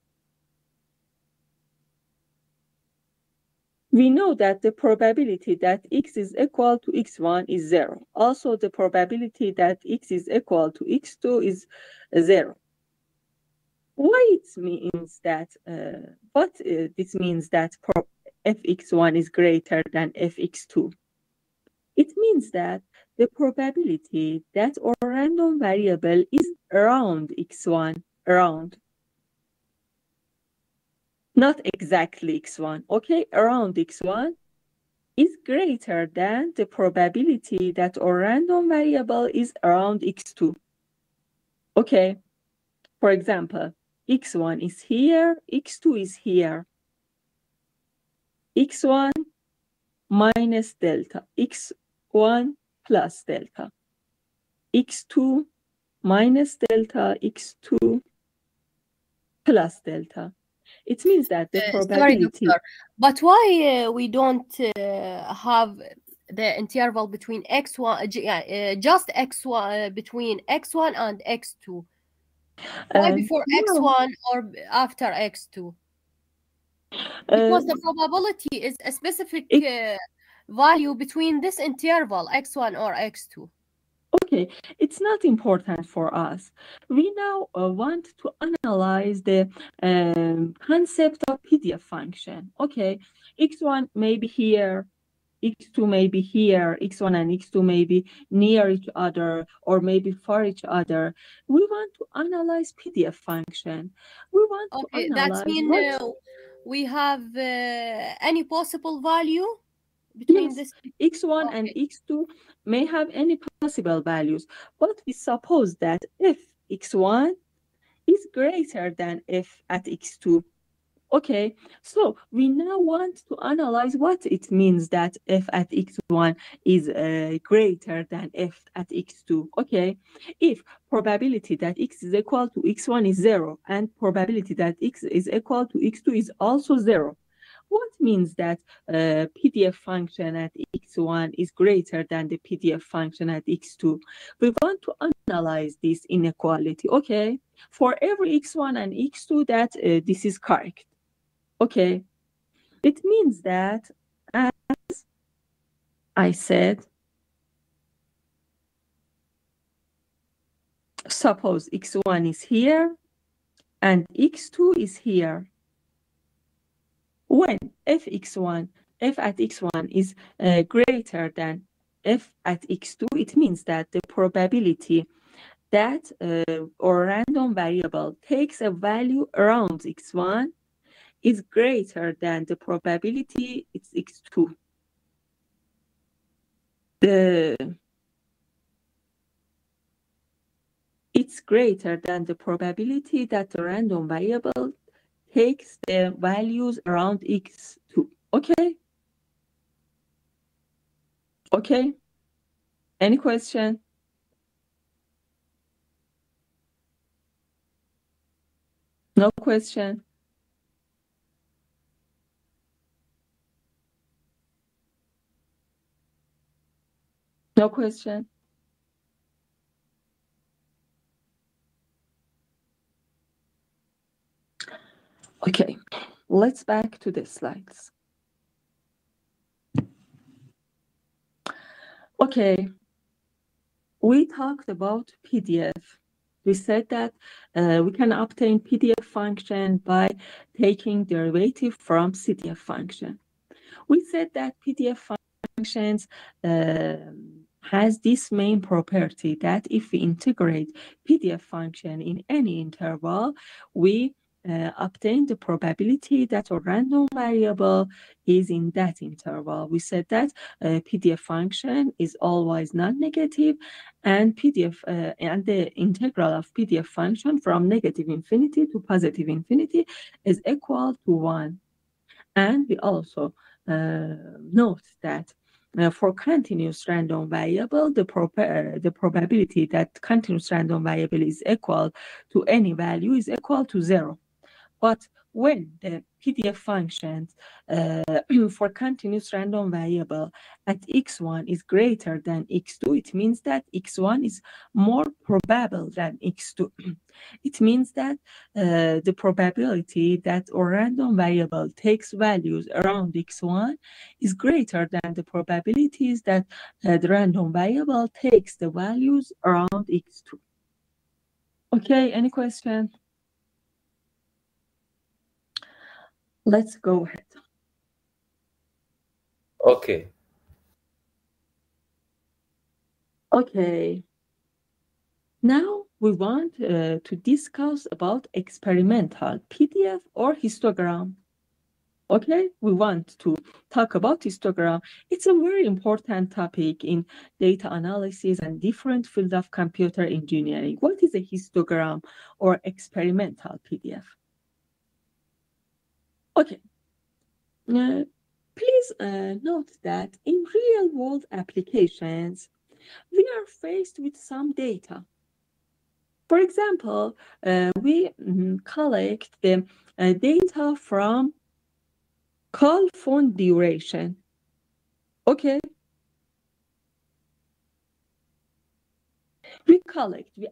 x is equal to x1 is 0. Also, the probability that x is equal to x2 is 0. Why it means that? This means that fx1 is greater than fx2. It means that the probability that our random variable is around x1, not exactly x1, okay, around x1 is greater than the probability that our random variable is around x2. Okay, for example, x1 is here, x2 is here. x1 minus delta, x1 plus delta, x2 minus delta, x2 plus delta. It means that the probability... Sorry, doctor, but why we don't have the interval between x1, just x1, between x1 and x2? Why before x1 or after x2? Because the probability is a specific value between this interval, x1 or x2. Okay, it's not important for us. We now want to analyze the concept of PDF function. Okay, x1 may be here, x2 may be here, x1 and x2 may be near each other or maybe far each other. We want to analyze PDF function. We want to analyze... That means we have any possible value between this x1 and x2 may have any possible values, but we suppose that if x1 is greater than f at x2. Okay, so we now want to analyze what it means that f at x1 is greater than f at x2. Okay, if probability that x is equal to x1 is 0 and probability that x is equal to x2 is also 0, what means that PDF function at x1 is greater than the PDF function at x2? We want to analyze this inequality, okay? For every x1 and x2 that this is correct. Okay, it means that, as I said, suppose x1 is here and x2 is here. When f at x1 is greater than f at x2, it means that the probability that our random variable takes a value around x1 is greater than the probability it's x2. It's greater than the probability that the random variable takes the values around x2. Okay? Okay? Any question? No question? No question? Okay, let's back to the slides. Okay, we talked about PDF. We said that we can obtain PDF function by taking derivative from CDF function. We said that PDF functions has this main property that if we integrate PDF function in any interval, we obtain the probability that a random variable is in that interval. We said that PDF function is always non-negative, and and the integral of PDF function from negative infinity to positive infinity is equal to 1. And we also note that for continuous random variable, the probability that continuous random variable is equal to any value is equal to 0. But when the PDF functions for continuous random variable at x1 is greater than x2, it means that x1 is more probable than x2. It means that the probability that a random variable takes values around x1 is greater than the probabilities that the random variable takes the values around x2. Okay, any question? Let's go ahead. Okay. Okay. Now we want to discuss about experimental PDF or histogram. Okay, we want to talk about histogram. It's a very important topic in data analysis and different fields of computer engineering. What is a histogram or experimental PDF? Okay. Please note that in real-world applications, we are faced with some data. For example, we collect the data from call phone duration. Okay. We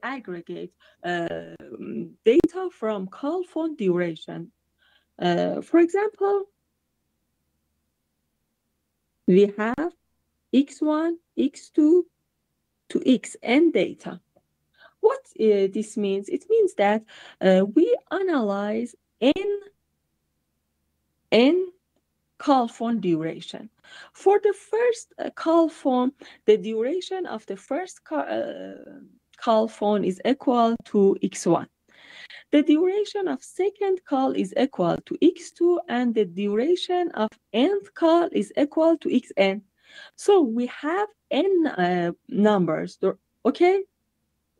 aggregate data from call phone duration. For example, we have x1, x2 to xn data. What this means? It means that we analyze n call phone duration. For the first call phone, the duration of the first call phone is equal to x1. The duration of second call is equal to x2, and the duration of nth call is equal to xn. So we have n numbers, okay?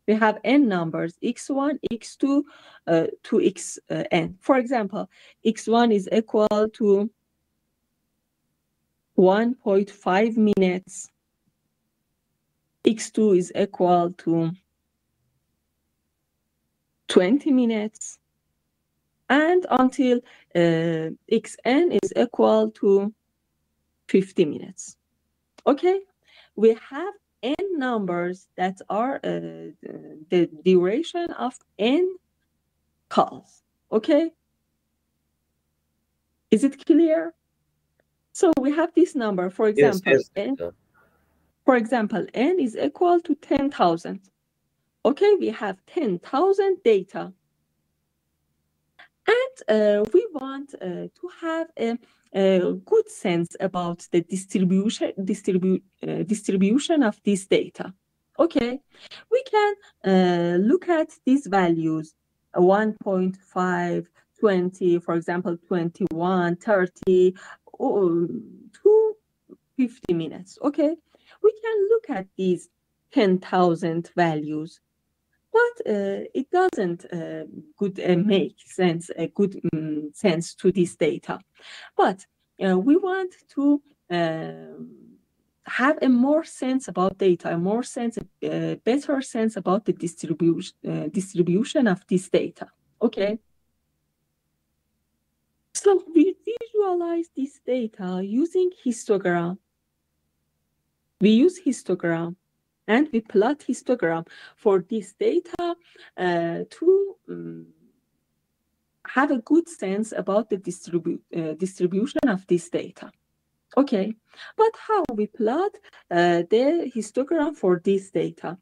We have n numbers, x1, x2 to xn. For example, x1 is equal to 1.5 minutes. x2 is equal to 20 minutes. And until xn is equal to 50 minutes. Okay? We have n numbers that are the duration of n calls. Okay? Is it clear? So we have this number, for example, yes. n. For example, n is equal to 10,000. Okay, we have 10,000 data. And we want to have a good sense about the distribution of this data. Okay, we can look at these values, 1.5, 20, for example, 21, 30, to 50 minutes. Okay, we can look at these 10,000 values, but it doesn't make sense, a good sense to this data. But we want to have a more sense about data, a better sense about the distribution of this data. Okay. So we visualize this data using histogram. We use histogram and we plot histogram for this data to have a good sense about the distribution of this data. Okay, but how we plot the histogram for this data?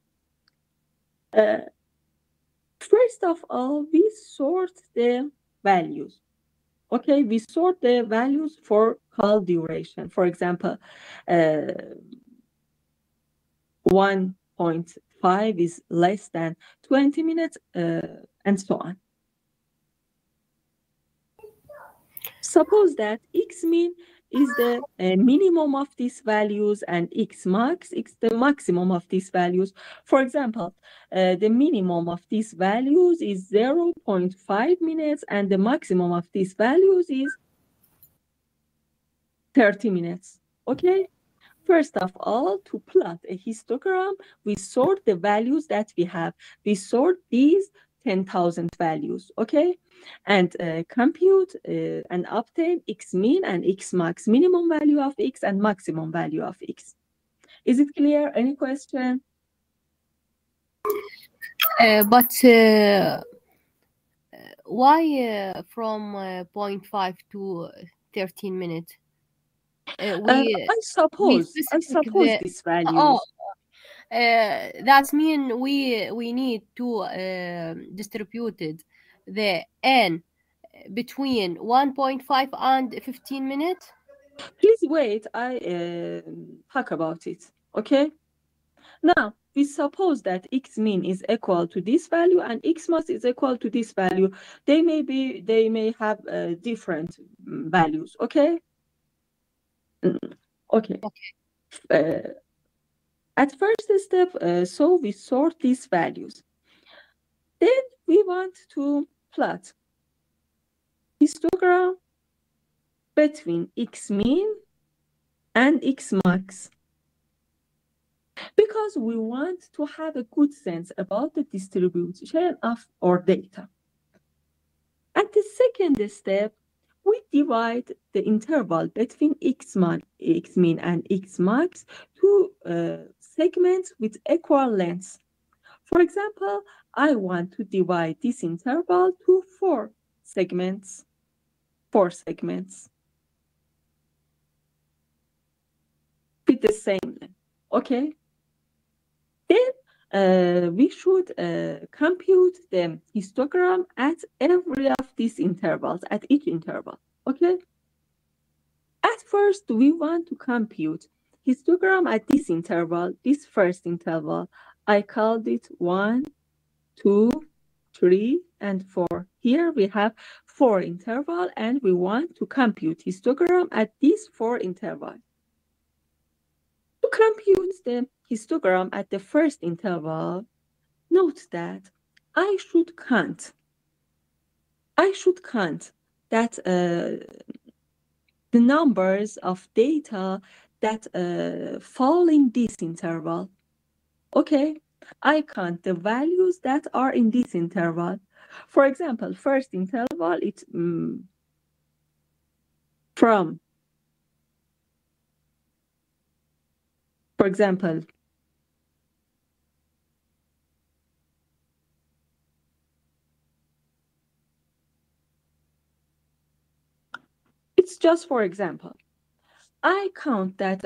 First of all, we sort the values. Okay, we sort the values for call duration. For example, 1.5 is less than 20 minutes, and so on. Suppose that Xmin is the minimum of these values and Xmax is the maximum of these values. For example, the minimum of these values is 0.5 minutes and the maximum of these values is 30 minutes. Okay? First of all, to plot a histogram, we sort the values that we have. We sort these 10,000 values, okay? And compute and obtain Xmin and Xmax, minimum value of X and maximum value of X. Is it clear? Any question? But why from 0.5 to 13 minutes? I suppose these values. That means we need to distribute the n between 1.5 and 15 minutes. Please wait, I talk about it. Okay. Now we suppose that Xmin is equal to this value and Xmax is equal to this value. They may have different values. Okay. Okay. At first step, so we sort these values. Then we want to plot histogram between Xmin and Xmax, because we want to have a good sense about the distribution of our data. At the second step, we divide the interval between Xmin and Xmax to segments with equal lengths. For example, I want to divide this interval to 4 segments. 4 segments with the same length. Okay. Then we should compute the histogram at every of these intervals, at each interval. Okay. At first, we want to compute histogram at this interval, this first interval. I called it 1, 2, 3, and 4. Here we have 4 intervals, and we want to compute histogram at these 4 intervals. To compute the histogram at the first interval, note that I should count that the numbers of data that fall in this interval. Okay, I count the values that are in this interval. For example, first interval, it's from, for example, it's just for example. I count that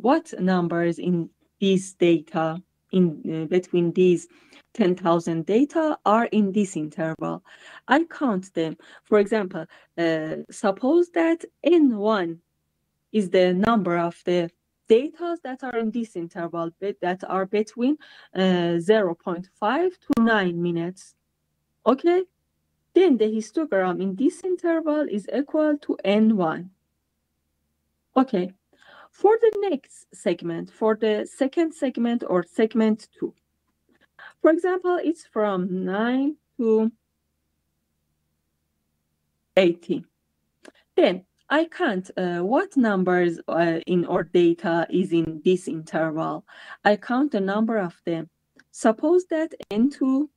what numbers in these data, in between these 10,000 data are in this interval. I count them. For example, suppose that N1 is the number of the data that are in this interval, that are between 0.5 to 9 minutes. Okay? Then the histogram in this interval is equal to N1. Okay. For the next segment, for the second segment or segment 2, for example, it's from 9 to 80. Then I count what numbers in our data is in this interval. I count the number of them. Suppose that N2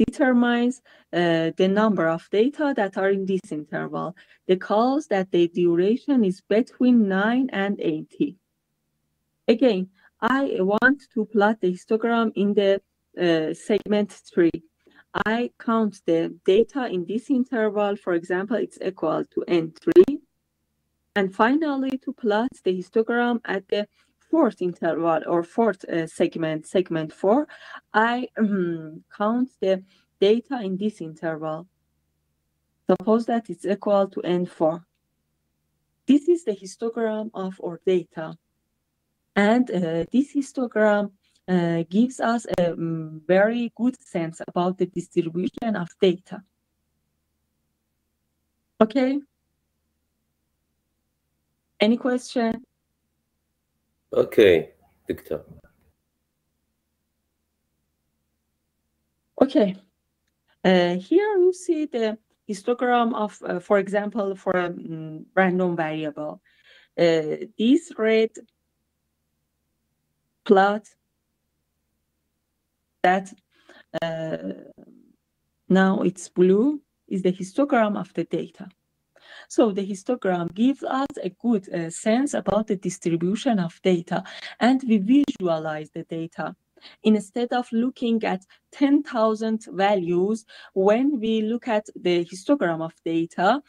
determines the number of data that are in this interval. They calls that the duration is between 9 and 80. Again, I want to plot the histogram in the segment 3. I count the data in this interval. For example, it's equal to N3. And finally, to plot the histogram at the fourth interval or fourth segment 4, I count the data in this interval. Suppose that it's equal to N4. This is the histogram of our data. And this histogram gives us a very good sense about the distribution of data. Okay? Any question? Okay, Victor. Okay. Here you see the histogram of, for example, for a random variable. This red plot that now it's blue is the histogram of the data. So the histogram gives us a good sense about the distribution of data, and we visualize the data. Instead of looking at 10,000 values, when we look at the histogram of data,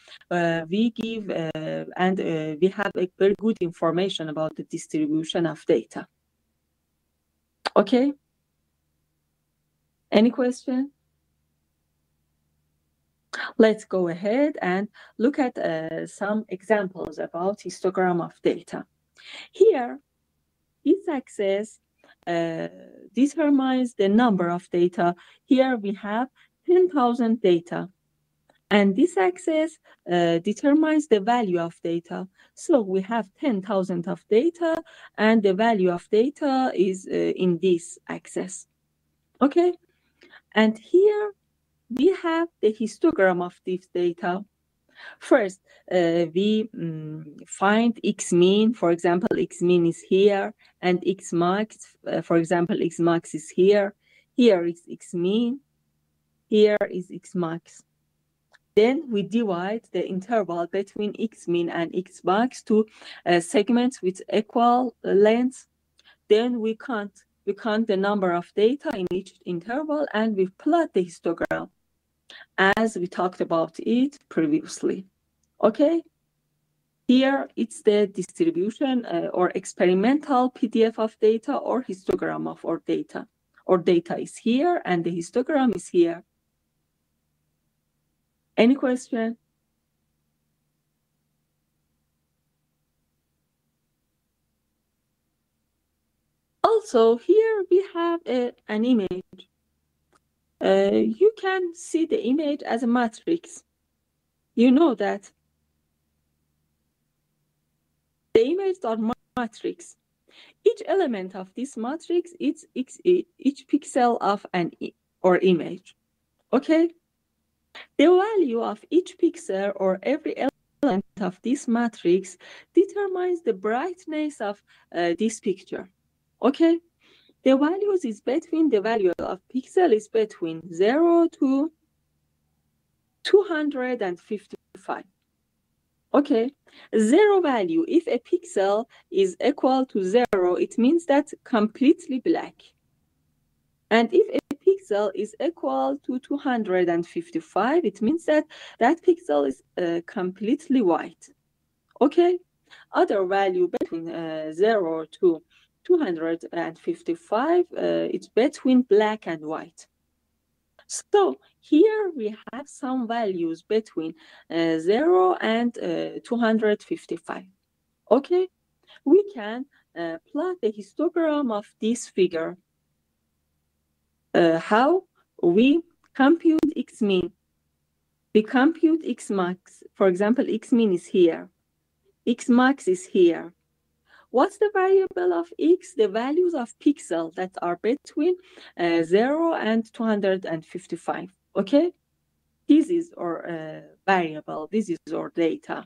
we give we have a very good information about the distribution of data. Okay? Any question? Let's go ahead and look at some examples about histogram of data. Here, this axis determines the number of data. Here we have 10,000 data. And this axis determines the value of data. So we have 10,000 of data, and the value of data is in this axis. Okay? And here we have the histogram of this data. First, we find X mean. For example, X mean is here, and X max, for example, X max is here. Here is X mean. Here is X max. Then we divide the interval between X mean and X max to segments with equal lengths. Then we count the number of data in each interval, and we plot the histogram as we talked about it previously. Okay? Here it's the distribution or experimental PDF of data or histogram of our data. Our data is here and the histogram is here. Any question? Also, here we have an image. You can see the image as a matrix. You know that. The images are matrix. Each element of this matrix is each pixel of an image. Okay? The value of each pixel or every element of this matrix determines the brightness of this picture. Okay? The values is between the value of pixel is between 0 to 255. Okay, 0 value, if a pixel is equal to 0, it means that's completely black. And if a pixel is equal to 255, it means that that pixel is completely white. Okay, other value between 0 to 255, it's between black and white. So here we have some values between 0 and 255. Okay, we can plot the histogram of this figure. How? We compute X mean. We compute X max. For example, X mean is here. X max is here. What's the variable of x? The values of pixels that are between 0 and 255. Okay, this is our variable. This is our data.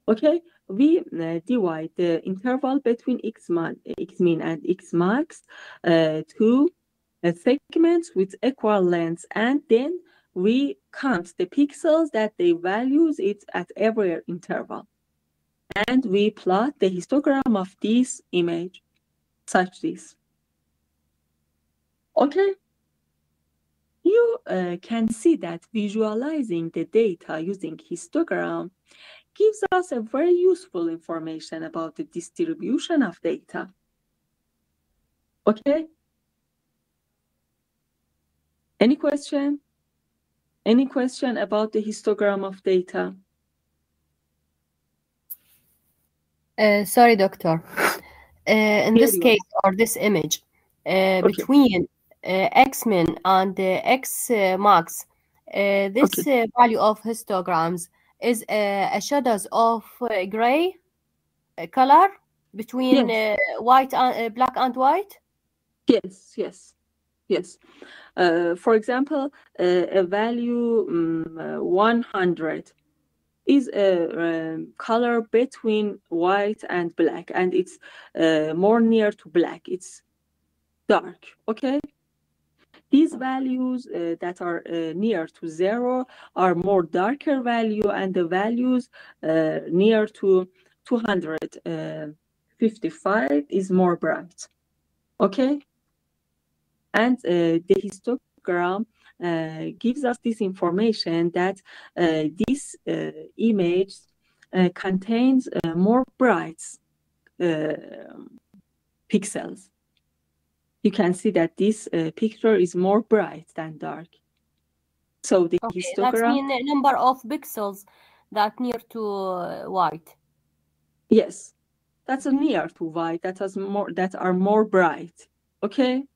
Okay, we divide the interval between x min and x max to segments with equal lengths, and then we count the pixels that they values it at every interval. And we plot the histogram of this image, such this. Okay, you can see that visualizing the data using histogram gives us a very useful information about the distribution of data. Okay? Any question? Any question about the histogram of data? Sorry, doctor. In Here this you case, or this image, Okay. between x min and x max, this value of histograms is a shadows of gray color between white and black and white. Yes, yes, yes. For example, a value 100 is a color between white and black, and it's more near to black. It's dark. Okay. These values that are near to 0 are more darker value, and the values near to 255 is more bright. Okay? And the histogram gives us this information that this image contains more bright pixels. You can see that this picture is more bright than dark. So the histogram... That means the number of pixels that near to white. Yes, that's near to white. That are more bright. Okay.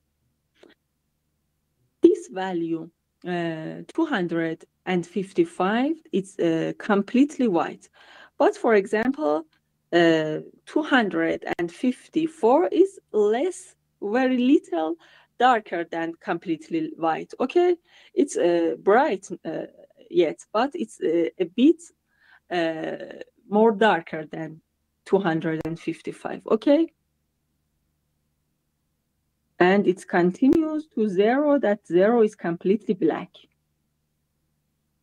This value 255, it's completely white. But for example, 254 is very little darker than completely white. Okay, it's bright yet, but it's a bit more darker than 255. Okay, and it continues to 0. That 0 is completely black.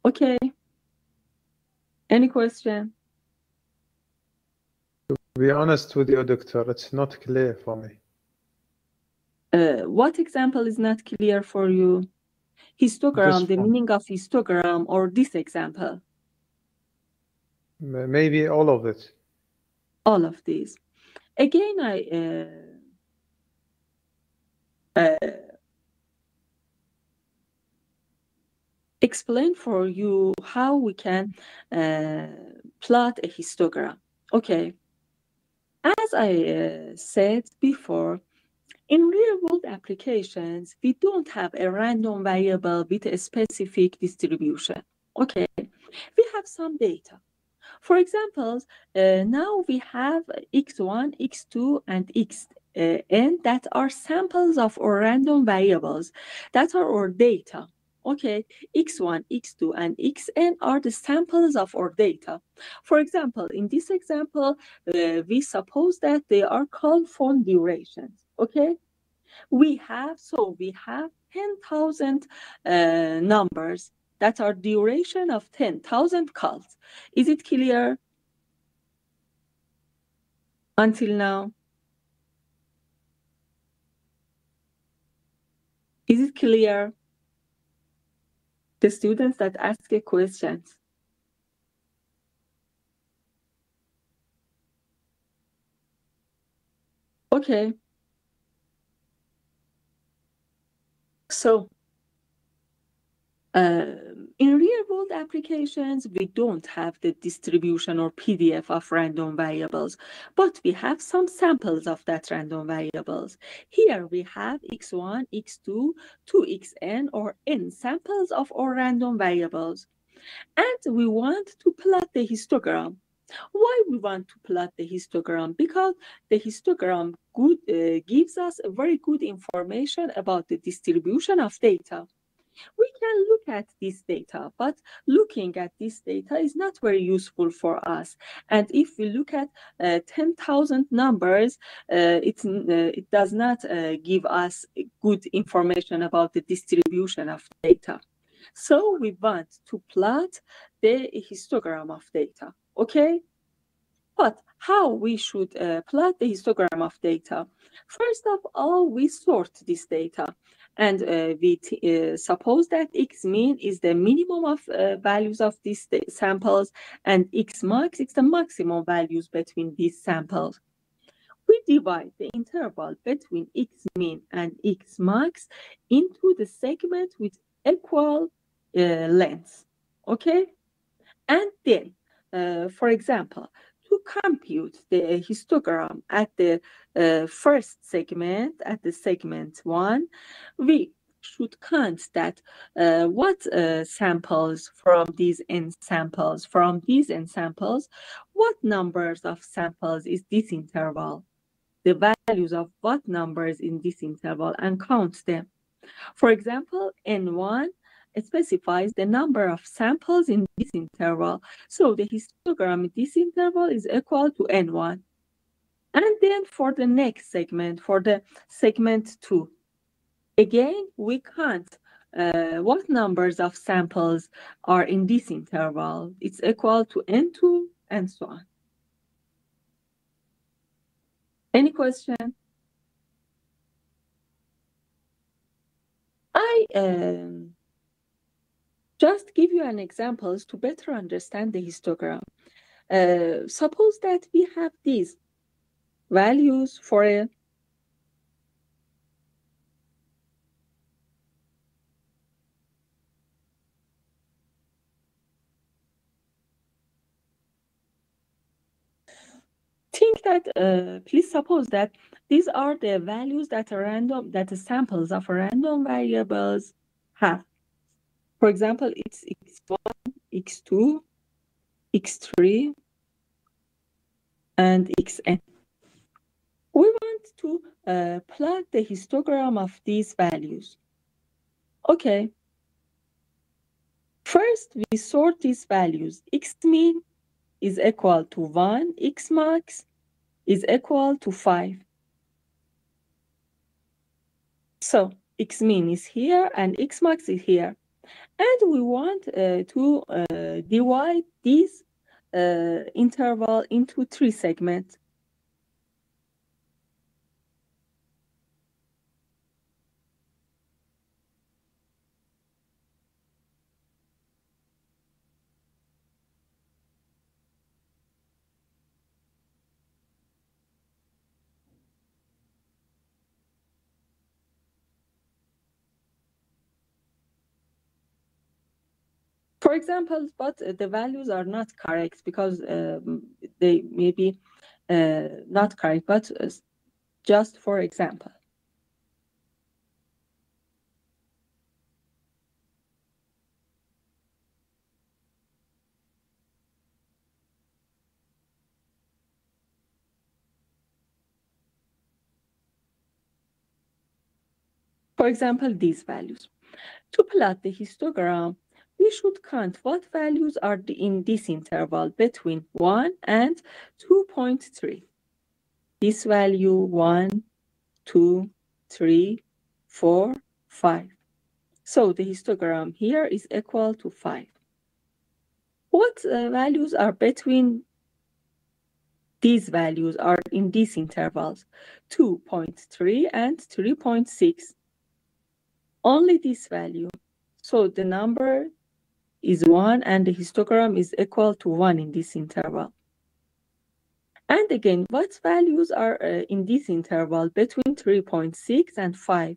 Okay, any question? To be honest with you, doctor, it's not clear for me. What example is not clear for you? Histogram, the meaning of histogram, or this example? Maybe all of it. All of these. Again, I explain for you how we can plot a histogram. Okay. As I said before, in real-world applications, we don't have a random variable with a specific distribution. Okay, we have some data. For example, now we have x1, x2, and xn that are samples of our random variables. That are our data. Okay, x1, x2, and xn are the samples of our data. For example, in this example, we suppose that they are called phone durations. Okay, we have 10,000 numbers that are duration of 10,000 calls. Is it clear until now? Is it clear? The students that ask a question. Okay. So, in real-world applications, we don't have the distribution or PDF of random variables, but we have some samples of that random variables. Here we have x1, x2, 2xn, or n samples of our random variables. And we want to plot the histogram. Why we want to plot the histogram? Because the histogram gives us a very good information about the distribution of data. We can look at this data, but looking at this data is not very useful for us. And if we look at 10,000 numbers, it does not give us good information about the distribution of data. So we want to plot the histogram of data, okay? But how we should plot the histogram of data? First of all, we sort this data. And we suppose that x mean is the minimum of values of these samples, and x max is the maximum values between these samples. We divide the interval between x mean and x max into the segment with equal length, okay? And then, for example, to compute the histogram at the first segment, at the segment 1, we should count that what samples from these n samples, what numbers of samples is this interval, the values of what numbers in this interval, and count them. For example, n1 specifies the number of samples in this interval. So the histogram in this interval is equal to n1. And then for the next segment, for the segment 2, again, we count what numbers of samples are in this interval. It's equal to n2 and so on. Any question? I just give you an examples to better understand the histogram. Suppose that we have these values for a think that please suppose that these are the values that are random, that the samples of random variables have. For example, it's x1, x2, x3, and xn. We want to plot the histogram of these values. Okay. First, we sort these values. X mean is equal to 1, x max is equal to 5. So x mean is here and x max is here. And we want to divide this interval into 3 segments. For example, but the values are not correct because they may be not correct, but just for example. For example, these values. To plot the histogram, we should count what values are in this interval between 1 and 2.3. This value 1, 2, 3, 4, 5. So the histogram here is equal to 5. What values are between these values are in these intervals? 2.3 and 3.6. Only this value. So the number is 1 and the histogram is equal to 1 in this interval. And again, what values are in this interval between 3.6 and 5?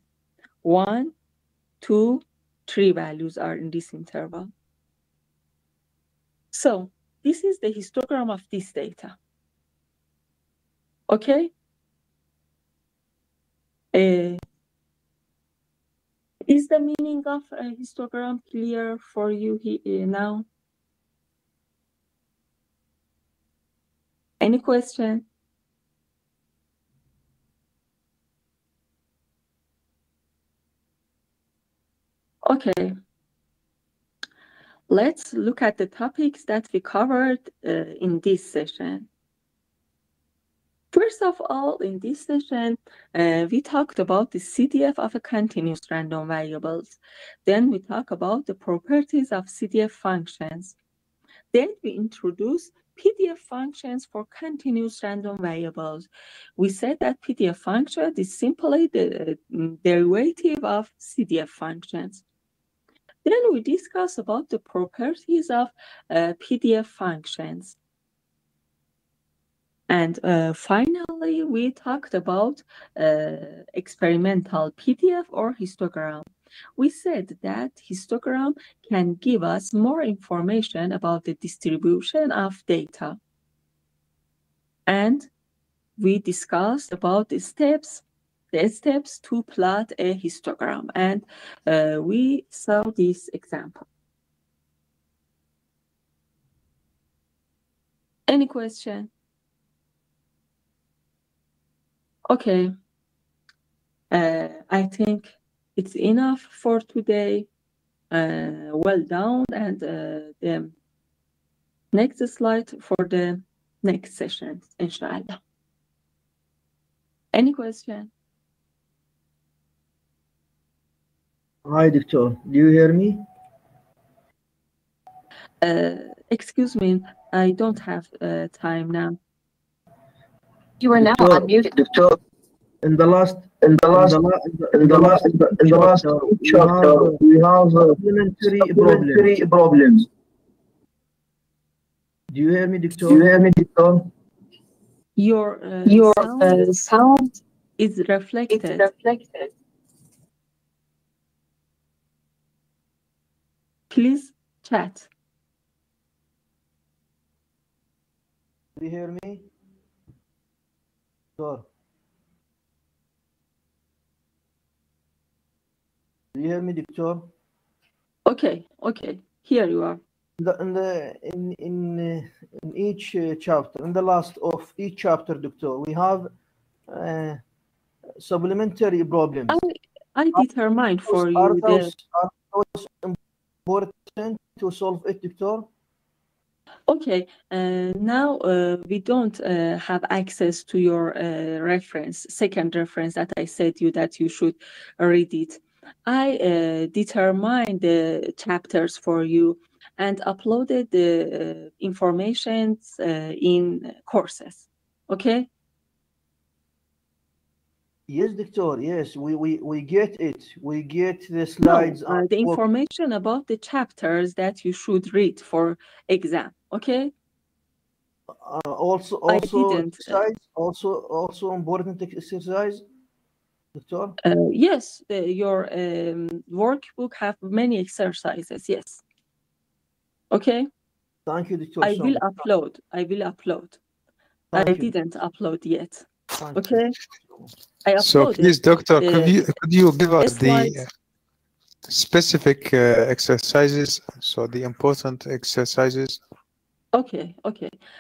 1, 2, 3 values are in this interval. So this is the histogram of this data. Okay? Is the meaning of a histogram clear for you now? Any question? Okay. Let's look at the topics that we covered in this session. First of all, in this session, we talked about the CDF of a continuous random variables. Then we talk about the properties of CDF functions. Then we introduce PDF functions for continuous random variables. We said that PDF function is simply the derivative of CDF functions. Then we discuss about the properties of PDF functions. And finally, we talked about experimental PDF or histogram. We said that histogram can give us more information about the distribution of data. And we discussed about the steps to plot a histogram. And we saw this example. Any question? Okay, I think it's enough for today. Well done, and the next slide for the next session, inshallah. Any question? Hi, Doctor. Do you hear me? Excuse me, I don't have time now. You are now Doctor, unmuted. Doctor, in the last chapter, we have supplementary problems. Do you hear me, Doctor? Your sound is reflected. Please chat. Do you hear me? Doctor. Do you hear me, Doctor? Okay, here you are. In each chapter, in the last of each chapter, Doctor, we have supplementary problems. I determined for you. Are those important to solve it, Doctor? Okay, now we don't have access to your second reference that I said that you should read it. I determined the chapters for you and uploaded the information in courses. Okay? Yes, Doctor. Yes, we get it. We get the slides. No, the information about the chapters that you should read for exam. Okay? Also exercise. Also important exercise, Doctor. Yes, your workbook have many exercises. Yes. Okay. Thank you, Doctor. I will upload. I didn't upload yet. Okay. I uploaded. So please, Doctor, could you give us the specific exercises? So the important exercises. Okay.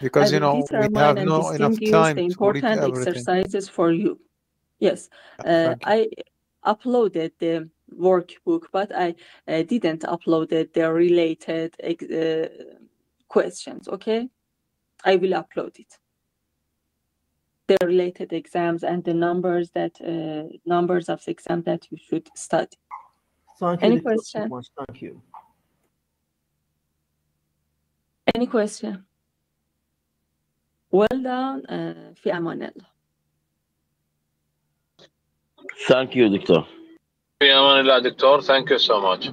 Because we have no enough time the to read important everything. exercises for you. Yes. I uploaded the workbook, but I didn't upload the related questions. Okay. I will upload it. The related exams and the numbers of the exam that you should study. Thank you. Any question? So much. Thank you. Any question? Well done. في أمان الله. Thank you, Doctor. في أمان الله, Doctor. Thank you so much.